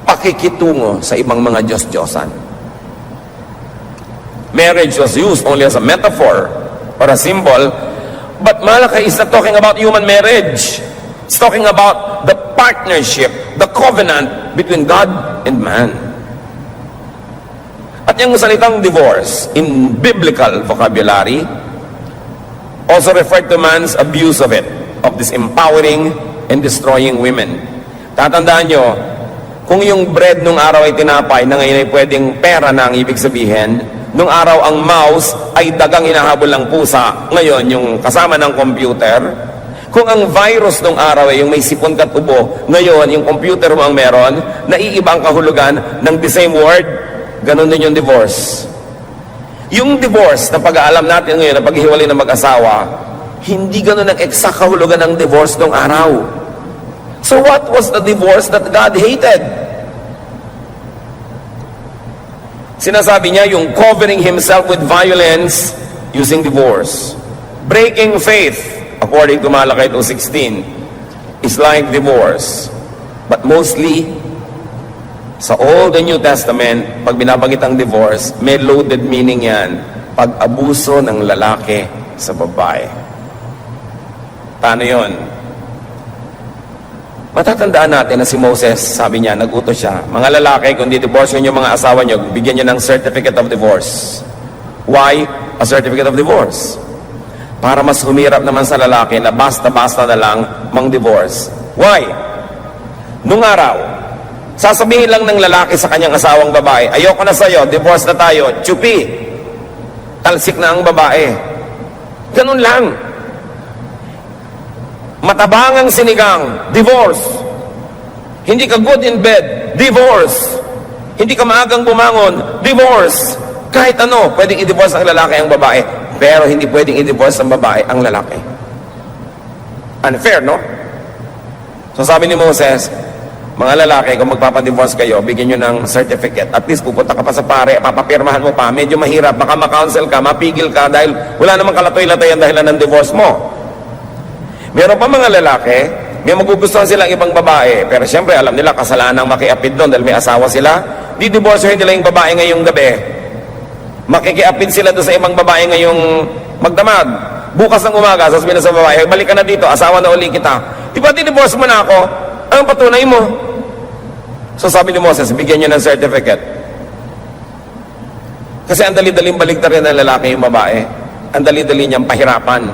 pakikitungo sa ibang mga Diyos-Diyosan. Marriage was used only as a metaphor or a symbol, but Malachi is not talking about human marriage. It's talking about the partnership, the covenant between God and man. At yung salitang divorce in biblical vocabulary also referred to man's abuse of it, of disempowering and destroying women. Tatandaan nyo, kung yung bread nung araw ay tinapay na ngayon ay pwedeng pera na ang ibig sabihin, nung araw ang mouse ay dagang hinahabol ng pusa, ngayon yung kasama ng computer. Kung ang virus nung araw ay yung may sipon kat ubo, ngayon yung computer mo ang meron, naiiba ang kahulugan ng the same word. Ganon din yung divorce. Yung divorce na pag-aalam natin ngayon na paghiwalay ng mag-asawa, hindi ganon ang exact kahulugan ng divorce nung araw. So what was the divorce that God hated? Sinasabi niya yung covering himself with violence using divorce. Breaking faith, according to Malachi 2:16, is like divorce. But mostly, sa Old and New Testament, pag binabanggit ang divorce, may loaded meaning yan. Pag-abuso ng lalaki sa babae. Paano yun? Matatandaan natin na si Moses, sabi niya, nag-utos siya, mga lalaki, kung di-divorce yung mga asawa niyo, bigyan niyo ng certificate of divorce. Why a certificate of divorce? Para mas humirap naman sa lalaki na basta-basta na lang mang-divorce. Why? Nung araw, Sasabihin lang ng lalaki sa kanyang asawang babae, ayoko na sa'yo, divorce na tayo, tsupi. Talsik na ang babae. Ganun lang. Matabangang sinigang, divorce. Hindi ka good in bed, divorce. Hindi ka maagang bumangon, divorce. Kahit ano, pwedeng i-divorce ang lalaki ang babae, pero hindi pwedeng i-divorce ang babae ang lalaki. Unfair, no? So sabi ni Moses, mga lalaki, kung magpapadivorce kayo, bigyan nyo ng certificate. At least pupunta ka pa sa pare, papapirmahan mo pa. Medyo mahirap, baka ma-counsel ka, mapigil ka dahil wala namang kalatoy-latay ang dahilan ng divorce mo. Meron pa mga lalaki, may magugustuhan silang ibang babae, pero siyempre alam nila kasalanang makiapid doon dahil may asawa sila. Di-divorcehin nila yung babae ngayong gabi. Makikiapid sila doon sa ibang babae ngayong magdamag. Bukas ng umaga, sasabihin na sa babae, balik ka na dito, asawa na uli kita. Di ba di-divorce mo na ako? Anong patunay mo? So sabi ni Moses, bigyan niyo ng certificate. Kasi ang dali-daling baligtarin ng lalaki yung babae. Ang dali-dali niyang pahirapan.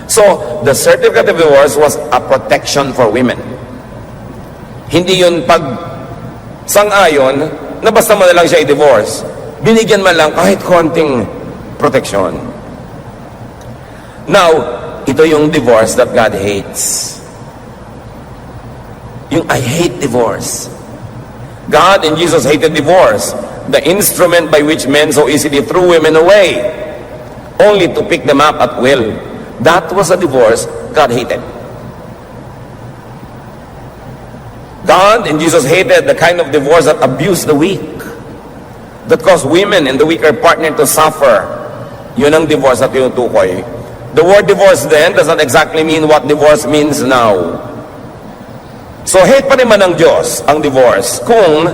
So, the certificate of divorce was a protection for women. Hindi yun pag sang-ayon na basta mo na lang siya i-divorce. Binigyan man lang kahit konting protection. Now, ito yung divorce that God hates. Yung I hate divorce. God and Jesus hated divorce, the instrument by which men so easily threw women away, only to pick them up at will. That was a divorce God hated. God and Jesus hated the kind of divorce that abused the weak, that caused women and the weaker partner to suffer. Yun ang divorce na tinutukoy. The word divorce then does not exactly mean what divorce means now. So hate pa naman ng Diyos ang divorce kung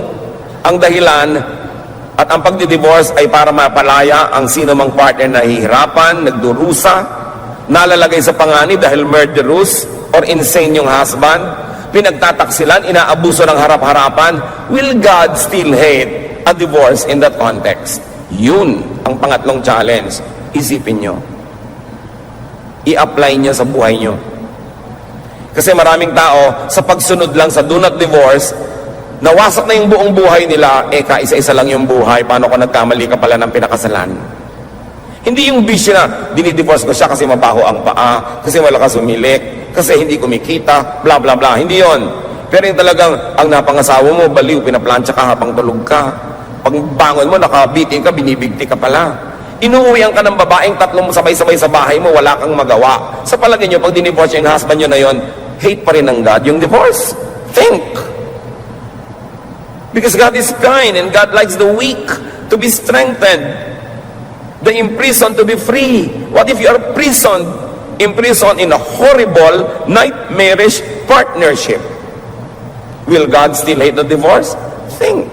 ang dahilan at ang pagdi-divorce ay para mapalaya ang sino mang partner na hihirapan, nagdurusa, nalalagay sa panganib dahil murderous or insane yung husband, pinagtataksilan, inaabuso ng harap-harapan. Will God still hate a divorce in that context? Yun ang pangatlong challenge. Isipin nyo. I-apply nyo sa buhay nyo. Kasi maraming tao, sa pagsunod lang sa do not divorce, nawasak na yung buong buhay nila, kaisa-isa lang yung buhay, paano kung nagkamali ka pala ng pinakasalan? Hindi yung bisyo na, dinidivorce ko siya kasi mabaho ang paa, kasi malakas umilik, kasi hindi kumikita, bla bla bla. Hindi yon. Pero yung talagang, ang napangasawa mo, baliw, pinaplansya ka habang tulog ka. Pag bangon mo, nakabitin ka, binibigti ka pala. Inuuwian ka ng babaeng tatlong sabay-sabay sa bahay mo, wala kang magawa. Sa palagay nyo, pag dinivorce yung husband nyo na yon, hate pa rin ng God yung divorce. Think. Because God is kind and God likes the weak to be strengthened, the imprisoned to be free. What if you are imprisoned in a horrible, nightmarish partnership? Will God still hate the divorce? Think.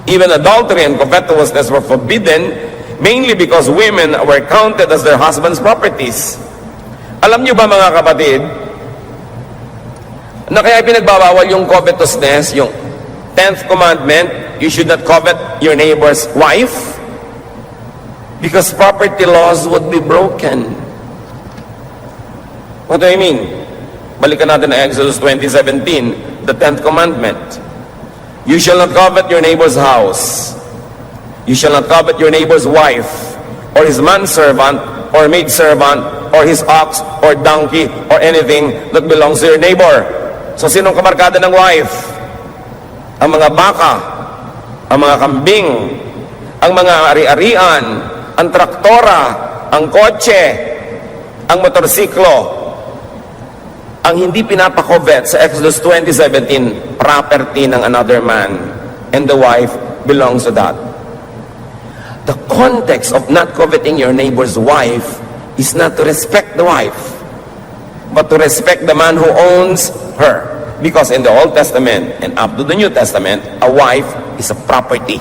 Even adultery and covetousness were forbidden mainly because women were counted as their husband's properties. Alam niyo ba mga kapatid, na kaya pinagbabawal yung covetousness, yung 10th commandment, you should not covet your neighbor's wife, because property laws would be broken. What do I mean? Balikan natin ang Exodus 20:17, the 10th commandment. You shall not covet your neighbor's house. You shall not covet your neighbor's wife, or his manservant, or maidservant, or his ox, or donkey, or anything that belongs to your neighbor. So, sinong kamarkada ng wife? Ang mga baka, ang mga kambing, ang mga ari-arian, ang traktora, ang kotse, ang motorsiklo. Ang hindi pinapakovet sa Exodus 20:17, property ng another man, and the wife belongs to that. The context of not coveting your neighbor's wife is not to respect the wife, but to respect the man who owns her. Because in the Old Testament and up to the New Testament, a wife is a property.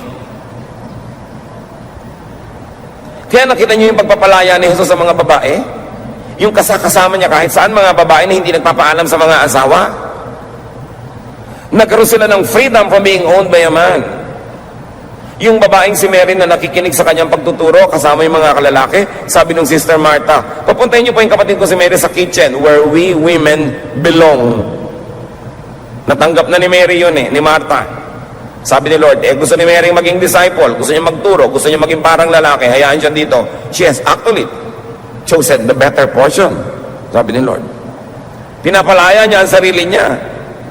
Kaya nakita niyo yung pagpapalaya ni Jesus sa mga babae? Yung kasama niya kahit saan, mga babae na hindi nagpapaalam sa mga asawa. Nagkaroon sila ng freedom from being owned by a man. Yung babaeng si Mary na nakikinig sa kanyang pagtuturo, kasama yung mga kalalaki, sabi ng Sister Martha, papuntahin niyo po yung kapatid ko si Mary sa kitchen, where we women belong. Natanggap na ni Mary yun ni Martha. Sabi ni Lord, gusto ni Mary maging disciple, gusto niya magturo, gusto niya maging parang lalaki, hayaan siya dito. She has actually chosen the better portion, sabi ni Lord. Pinapalaya niya ang sarili niya.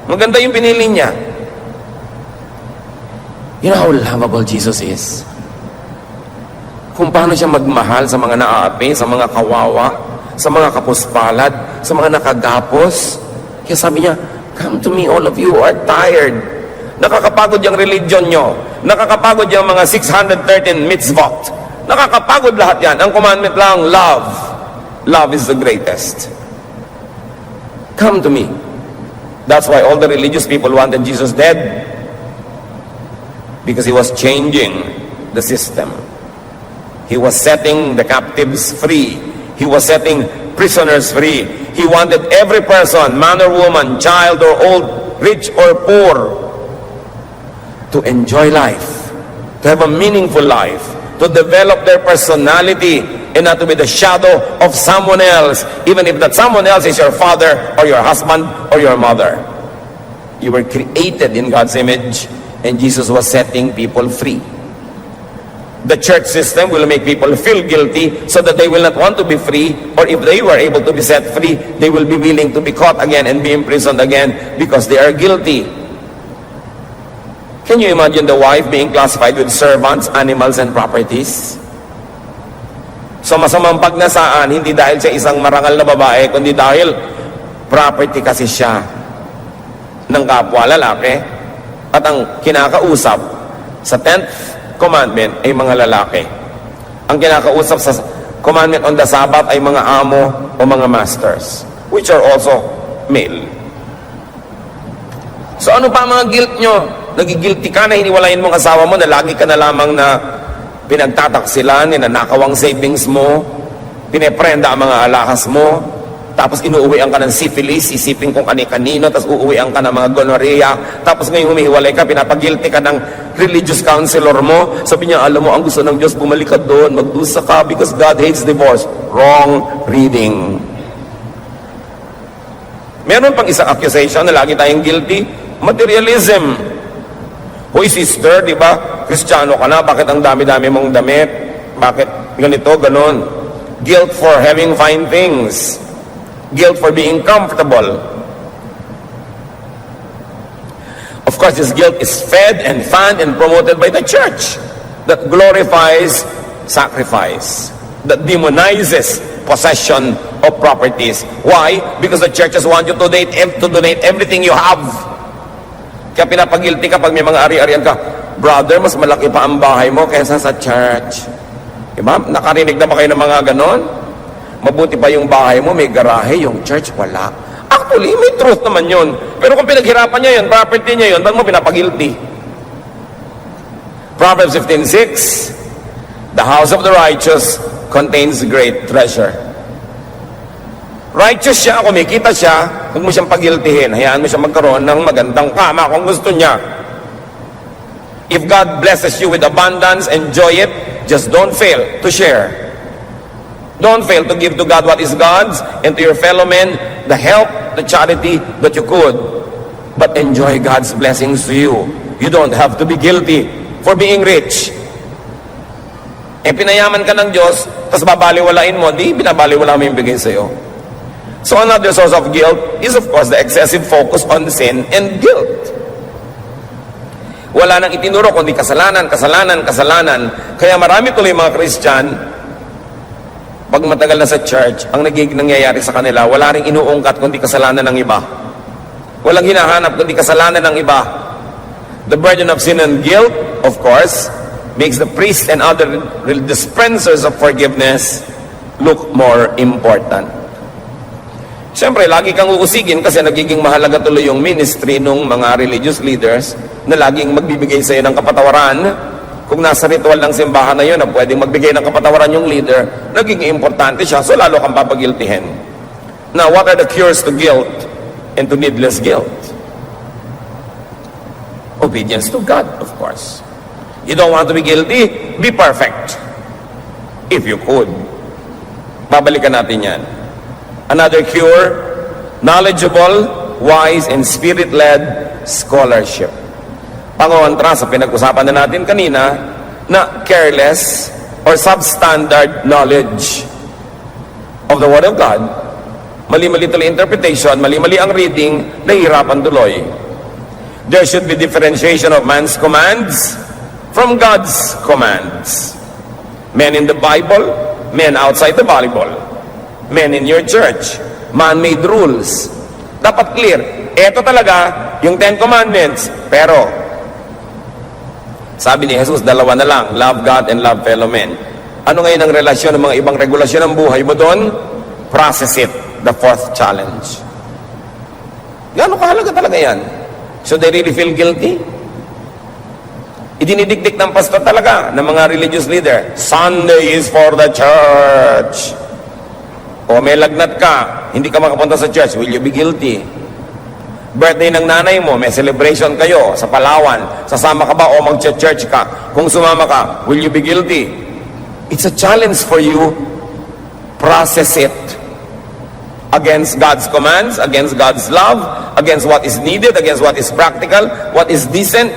Maganda yung pinili niya. You know how lovable Jesus is? Kung paano siya magmahal sa mga naaapi, sa mga kawawa, sa mga kapuspalad, sa mga nakagapos. Kaya sabi niya, come to me, all of you who are tired. Nakakapagod yung religion nyo. Nakakapagod yung mga 613 mitzvot. Nakakapagod lahat yan. Ang commandment lang, love. Love is the greatest. Come to me. That's why all the religious people wanted Jesus dead. Because he was changing the system. He was setting the captives free. He was setting prisoners free. He wanted every person, man or woman, child or old, rich or poor, to enjoy life, to have a meaningful life, to develop their personality and not to be the shadow of someone else, even if that someone else is your father or your husband or your mother. You were created in God's image, and Jesus was setting people free. The church system will make people feel guilty so that they will not want to be free, or if they were able to be set free, they will be willing to be caught again and be imprisoned again because they are guilty. Can you imagine the wife being classified with servants, animals, and properties? So masamang pagnasaan, hindi dahil siya isang marangal na babae, kundi dahil property kasi siya ng kapwa lalaki, at ang kinakausap sa 10th commandment ay mga lalaki. Ang kinakausap sa commandment on the Sabbath ay mga amo o mga masters, which are also male. So ano pa mga guilt nyo? Nagigilty ka na hiniwalayin mo ang asawa mo, na lagi ka na lamang na pinagtataksilan, ninanakaw ang savings mo, pineprenda ang mga alahas mo, tapos inuuwian ka ng syphilis, isipin kung kani-kanino, tapos uuwian ka ng mga gonorrhea, tapos ngayon humihiwalay ka, pinapagilty ka ng religious counselor mo, sabi niya, alam mo, ang gusto ng Diyos, bumalik ka doon, magdusa ka, because God hates divorce. Wrong reading. Meron pang isang accusation na lagi tayong guilty, materialism. Hoy sister, di ba? Kristiyano ka na, bakit ang dami-dami mong damit? Bakit ganito, ganon? Guilt for having fine things. Guilt for being comfortable. Of course, this guilt is fed and fanned and promoted by the church that glorifies sacrifice, that demonizes possession of properties. Why? Because the churches want you to donate everything you have. Kaya pinapagilty ka pag may mga ari-arian ka, brother, mas malaki pa ang bahay mo kaysa sa church. Diba? Nakarinig na ba kayo ng mga ganon? Mabuti pa yung bahay mo, may garahe, yung church wala. Actually, may truth naman yun. Pero kung pinaghirapan niya yun, property niya yun, ba't mo pinapagilty? Proverbs 15:6, the house of the righteous contains great treasure. Righteous siya, kumikita siya, huwag mo siyang pagiltihin. Hayaan mo siya magkaroon ng magandang kama kung gusto niya. If God blesses you with abundance, enjoy it. Just don't fail to share. Don't fail to give to God what is God's, and to your fellow men the help, the charity that you could. But enjoy God's blessings to you. You don't have to be guilty for being rich. Pinayaman ka ng Diyos, tapos babaliwalain mo, di binabaliwala mo yung bigay sa'yo. So another source of guilt is of course the excessive focus on sin and guilt. Wala nang itinuro kundi kasalanan, kasalanan, kasalanan. Kaya marami tuloy mga Christian, pag matagal na sa church, ang nangyayari sa kanila, wala ring inuungkat kundi kasalanan ng iba. Walang hinahanap kundi kasalanan ng iba. The burden of sin and guilt, of course, makes the priest and other dispensers of forgiveness look more important. Siyempre, lagi kang uusigin kasi nagiging mahalaga tuloy yung ministry ng mga religious leaders na laging magbibigay sa iyo ng kapatawaran. Kung nasa ritual ng simbahan na yun na pwedeng magbigay ng kapatawaran yung leader, naging importante siya, so lalo kang papagiltihin. Now, what are the cures to guilt and to needless guilt? Obedience to God, of course. You don't want to be guilty? Be perfect. If you could. Babalikan natin yan. Another cure, knowledgeable, wise, and spirit-led scholarship. Pangontra sa pinag-usapan na natin kanina na careless or substandard knowledge of the Word of God, mali-mali tuloy interpretation, mali-mali ang reading, nahihirapan tuloy. There should be differentiation of man's commands from God's commands. Men in the Bible, men outside the Bible, men in your church, man-made rules. Dapat clear. Ito talaga, yung 10 Commandments. Pero, sabi ni Jesus, dalawa na lang, love God and love fellow men. Ano ngayon ang relasyon ng mga ibang regulasyon ng buhay mo doon? Process it. The fourth challenge. Gaano kahalaga talaga yan? So they really feel guilty? Idinidikdik ng pastor talaga, ng mga religious leader, Sunday is for the church. O may lagnat ka, hindi ka makapunta sa church, will you be guilty? Birthday ng nanay mo, may celebration kayo sa Palawan, sasama ka ba o mag-church ka? Kung sumama ka, will you be guilty? It's a challenge for you. Process it. Against God's commands, against God's love, against what is needed, against what is practical, what is decent,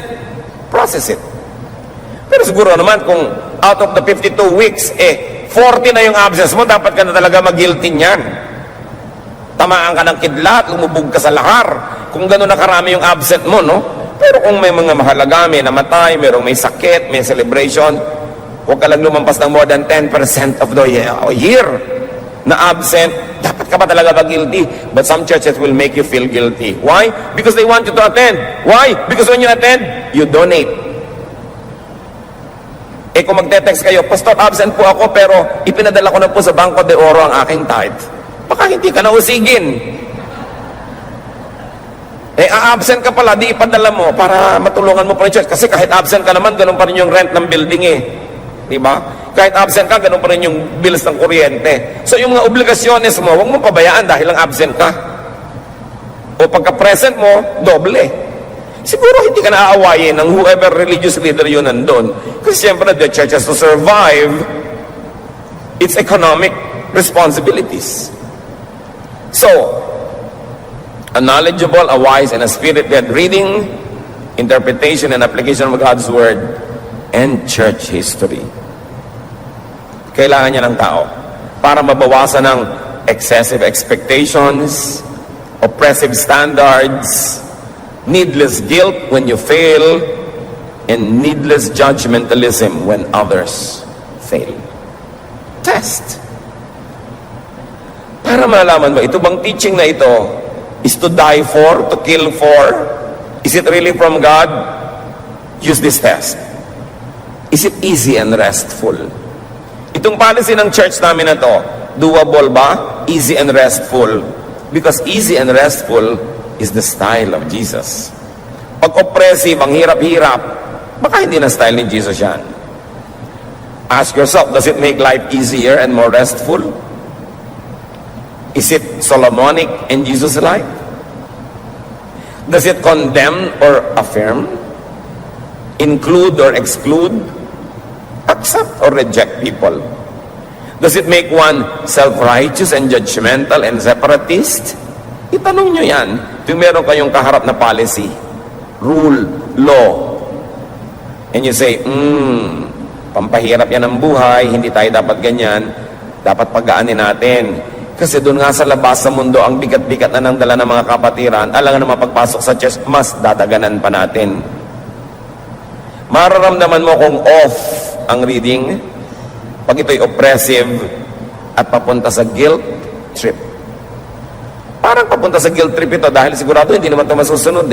process it. Pero siguro naman kung out of the 52 weeks, 40 na yung absence mo, dapat ka na talaga mag-guilty niyan. Tamaan ka ng kidlat, lumubog ka sa lahar, kung gano'n na karami yung absent mo, no? Pero kung may mga mahalaga, may namatay, may sakit, may celebration, huwag ka lang lumampas ng more than 10% of the year na absent, dapat ka pa talaga mag-guilty. But some churches will make you feel guilty. Why? Because they want you to attend. Why? Because when you attend, you donate. Kung magte-text kayo, Pastor, absent po ako, pero ipinadala ko na po sa Bangko de Oro ang aking tithe. Baka hindi ka na usigin. Absent ka pala, di ipadala mo para matulungan mo pa yung church. Kasi kahit absent ka naman, ganun pa rin yung rent ng building Diba? Kahit absent ka, ganun pa rin yung bills ng kuryente. So yung mga obligasyones mo, huwag mo pabayaan dahil lang absent ka. O pagka-present mo, doble. Siguro hindi ka naaawayin ng whoever religious leader yun nandun. Kasi siyempre, the church has to survive its economic responsibilities. So, a knowledgeable, a wise, and a spirit-led reading, interpretation, and application of God's Word, and church history. Kailangan niya ng tao para mabawasan ng excessive expectations, oppressive standards, needless guilt when you fail, and needless judgmentalism when others fail. Test. Para malaman mo, ito bang teaching na ito is to die for, to kill for? Is it really from God? Use this test. Is it easy and restful? Itong policy ng church namin na to, doable ba? Easy and restful. Because easy and restful is the style of Jesus. Pag oppressive, ang hirap-hirap, baka hindi na style ni Jesus yan. Ask yourself, does it make life easier and more restful? Is it Solomonic in Jesus' life? Does it condemn or affirm? Include or exclude? Accept or reject people? Does it make one self-righteous and judgmental and separatist? Itanong nyo yan. Kung meron kayong kaharap na policy, rule, law, and you say, pampahirap yan ang buhay, hindi tayo dapat ganyan, dapat pagaanin natin. Kasi doon nga sa labas sa mundo, ang bigat-bigat na ng dala ng mga kapatiran, alangan na mapagpasok sa church, mas dadaganan pa natin. Mararamdaman mo kung off ang reading pag ito'y oppressive at papunta sa guilt trip. Parang papunta sa guilt trip ito dahil sigurado hindi naman ito masusunod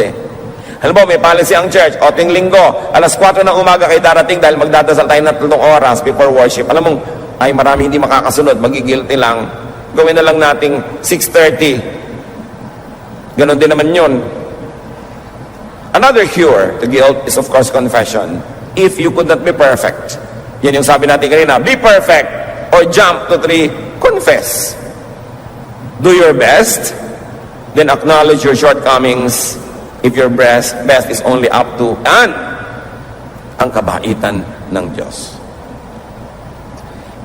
Halimbawa, may policy ang church, tuwing linggo, alas 4 ng umaga kayo darating dahil magdadasal tayo na 3 oras before worship. Alam mo, ay marami hindi makakasunod, magigilty lang. Gawin na lang nating 6:30. Ganon din naman yun. Another cure to guilt is of course confession. If you could not be perfect, yan yung sabi natin kanina, be perfect or jump to 3, confess. Do your best, then acknowledge your shortcomings if your best is only up to and ang kabaitan ng Diyos.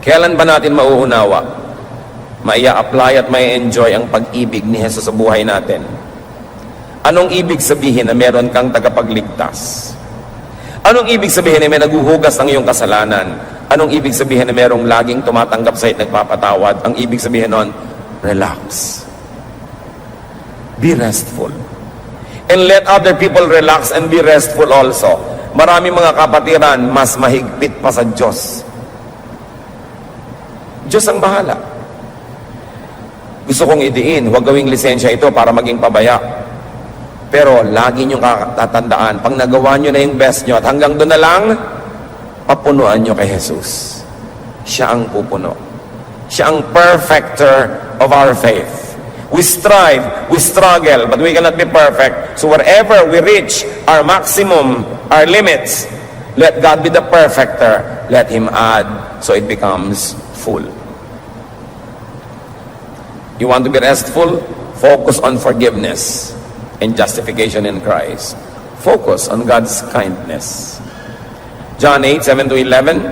Kailan ba natin mauunawa, maia-apply at mai-enjoy ang pag-ibig ni Jesus sa buhay natin? Anong ibig sabihin na meron kang tagapagligtas? Anong ibig sabihin na may naguhugas ng iyong kasalanan? Anong ibig sabihin na merong laging tumatanggap sa'yo at nagpapatawad? Ang ibig sabihin nun, relax. Be restful. And let other people relax and be restful also. Marami mga kapatiran, mas mahigpit pa sa Diyos. Diyos ang bahala. Gusto kong idiin, huwag gawing lisensya ito para maging pabaya. Pero lagi nyo tatandaan, pag nagawa nyo na yung best nyo at hanggang doon na lang, papunuan nyo kay Jesus. Siya ang pupuno. Siya ang perfecter of our faith. We strive, we struggle, but we cannot be perfect. So wherever we reach our maximum, our limits, let God be the perfecter. Let Him add so it becomes full. You want to be restful? Focus on forgiveness and justification in Christ. Focus on God's kindness. John 8:7-11.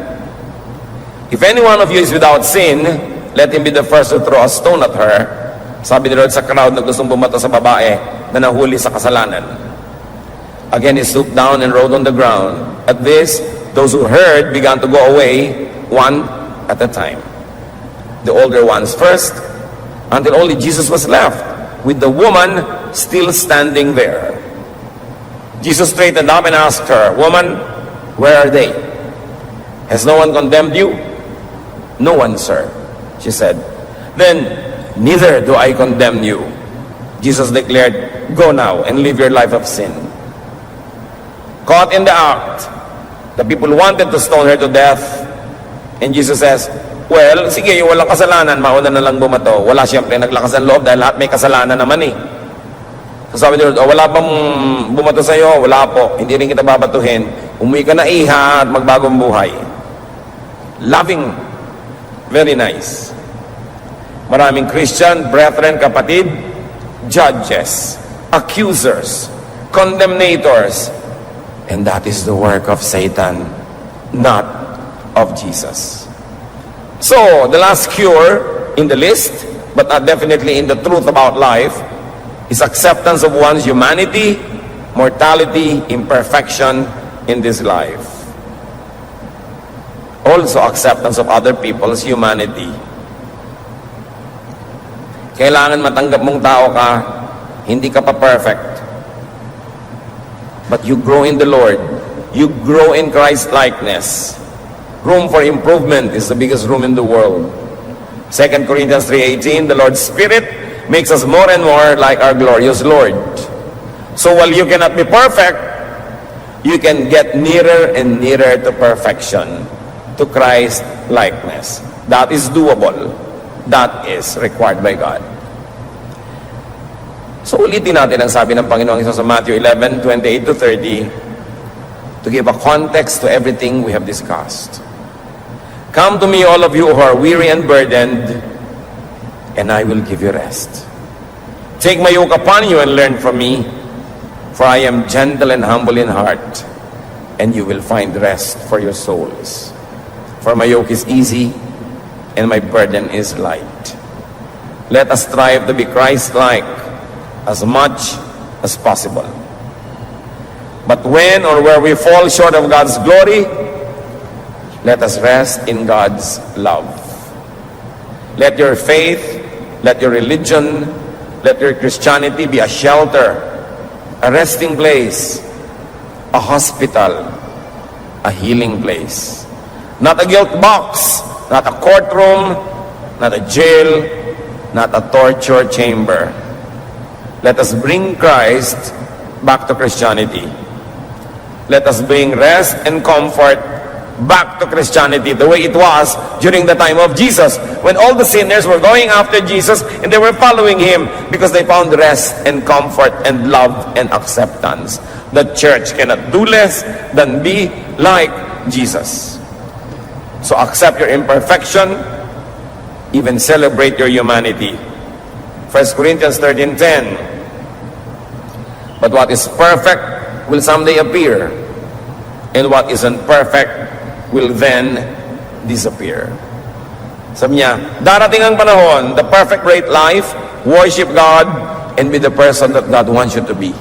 If any one of you is without sin, let him be the first to throw a stone at her. Sabi ni Lord sa crowd na gustong bumato sa babae na nahuli sa kasalanan. Again, he stooped down and rolled on the ground. At this, those who heard began to go away, one at a time. The older ones first, until only Jesus was left, with the woman still standing there. Jesus straightened up and asked her, "Woman, where are they? Has no one condemned you?" "No one, sir," she said. "Then neither do I condemn you," Jesus declared. "Go now and live your life of sin." Caught in the act, the people wanted to stone her to death, and Jesus says, "Well, sige, yung walang kasalanan, mauna na lang bumato." Wala siyempre naglakas ng loob dahil lahat may kasalanan naman eh. So sabi ni Lord, wala bang bumato sa'yo? Wala po. Hindi rin kita babatuhin. Umuwi ka na iha at magbagong buhay. Loving. Very nice. Maraming Christian, brethren, kapatid, judges, accusers, condemnators. And that is the work of Satan, not of Jesus. So, the last cure in the list, but not definitely in the truth about life, is acceptance of one's humanity, mortality, imperfection in this life. Also, acceptance of other people's humanity. Kailangan matanggap mong tao ka, hindi ka pa perfect. But you grow in the Lord. You grow in Christ-likeness. Room for improvement is the biggest room in the world. 2 Corinthians 3:18, the Lord's Spirit makes us more and more like our glorious Lord. So while you cannot be perfect, you can get nearer and nearer to perfection, to Christ-likeness. That is doable. That is required by God. So ulitin natin ang sabi ng Panginoong Hesus sa Matthew 11:28-30 to give a context to everything we have discussed. "Come to me, all of you who are weary and burdened, and I will give you rest. Take my yoke upon you and learn from me, for I am gentle and humble in heart, and you will find rest for your souls. For my yoke is easy, and my burden is light." Let us strive to be Christ-like as much as possible. But when or where we fall short of God's glory, let us rest in God's love. Let your faith, let your religion, let your Christianity be a shelter, a resting place, a hospital, a healing place. Not a guilt box, not a courtroom, not a jail, not a torture chamber. Let us bring Christ back to Christianity. Let us bring rest and comfort back to Christianity the way it was during the time of Jesus, when all the sinners were going after Jesus and they were following Him because they found rest and comfort and love and acceptance. The church cannot do less than be like Jesus. So accept your imperfection, even celebrate your humanity. 1 Corinthians 13:10. But what is perfect will someday appear, and what isn't perfect will then disappear. Sabi niya, darating ang panahon, the perfect great life, worship God, and be the person that God wants you to be.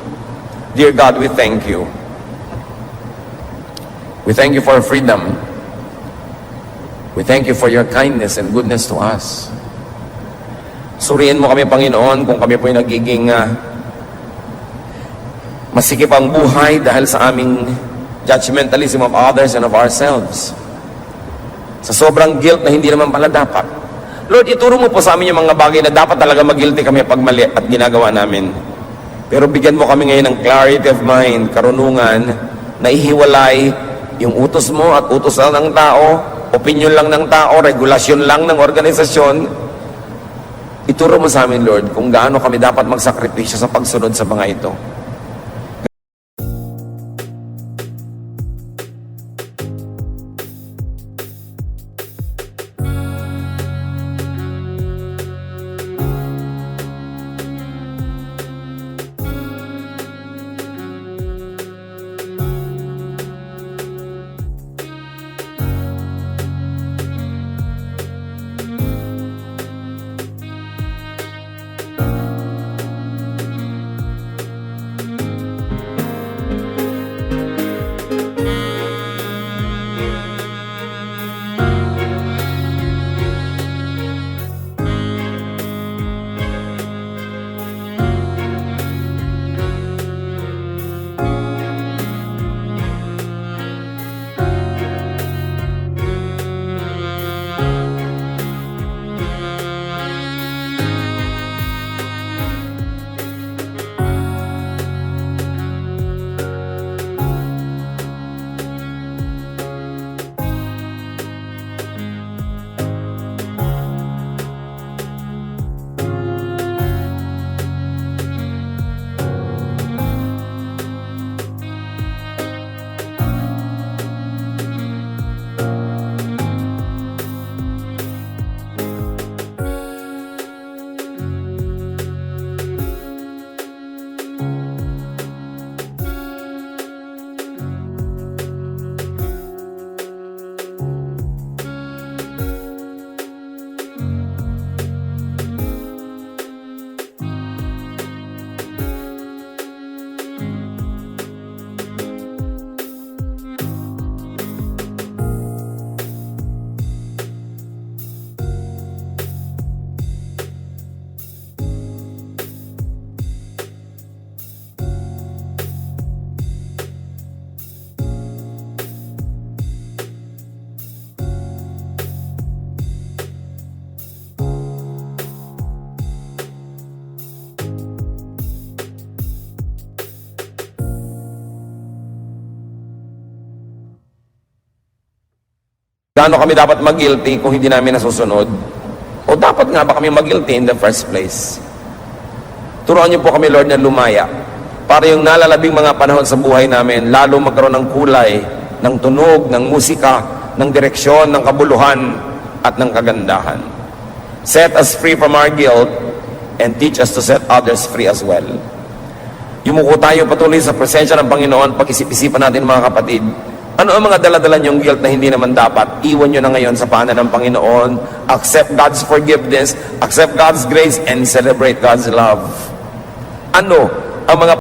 Dear God, we thank you. We thank you for freedom. We thank you for your kindness and goodness to us. Suriin mo kami, Panginoon, kung kami po'y nagiging masikip ang buhay dahil sa aming judgmentalism of others and of ourselves. Sa sobrang guilt na hindi naman pala dapat. Lord, ituro mo po sa amin yung mga bagay na dapat talaga mag-guilty kami pag mali at ginagawa namin. Pero bigyan mo kami ngayon ng clarity of mind, karunungan, na ihiwalay yung utos mo at utos lang ng tao, opinion lang ng tao, regulasyon lang ng organisasyon. Ituro mo sa amin, Lord, kung gaano kami dapat magsakripisyo sa pagsunod sa mga ito. Gaano kami dapat mag-guilty kung hindi namin nasusunod? O dapat nga ba kami mag-guilty in the first place? Turuan niyo po kami, Lord, na lumaya para yung nalalabing mga panahon sa buhay namin lalo magkaroon ng kulay, ng tunog, ng musika, ng direksyon, ng kabuluhan at ng kagandahan. Set us free from our guilt and teach us to set others free as well. Yumuko tayo patuloy sa presensya ng Panginoon. Pag-isip-isipan natin, mga kapatid, ano ang mga dala-dala niyong guilt na hindi naman dapat? Iwan niyo na ngayon sa paanan ng Panginoon. Accept God's forgiveness, accept God's grace, and celebrate God's love. Ano ang mga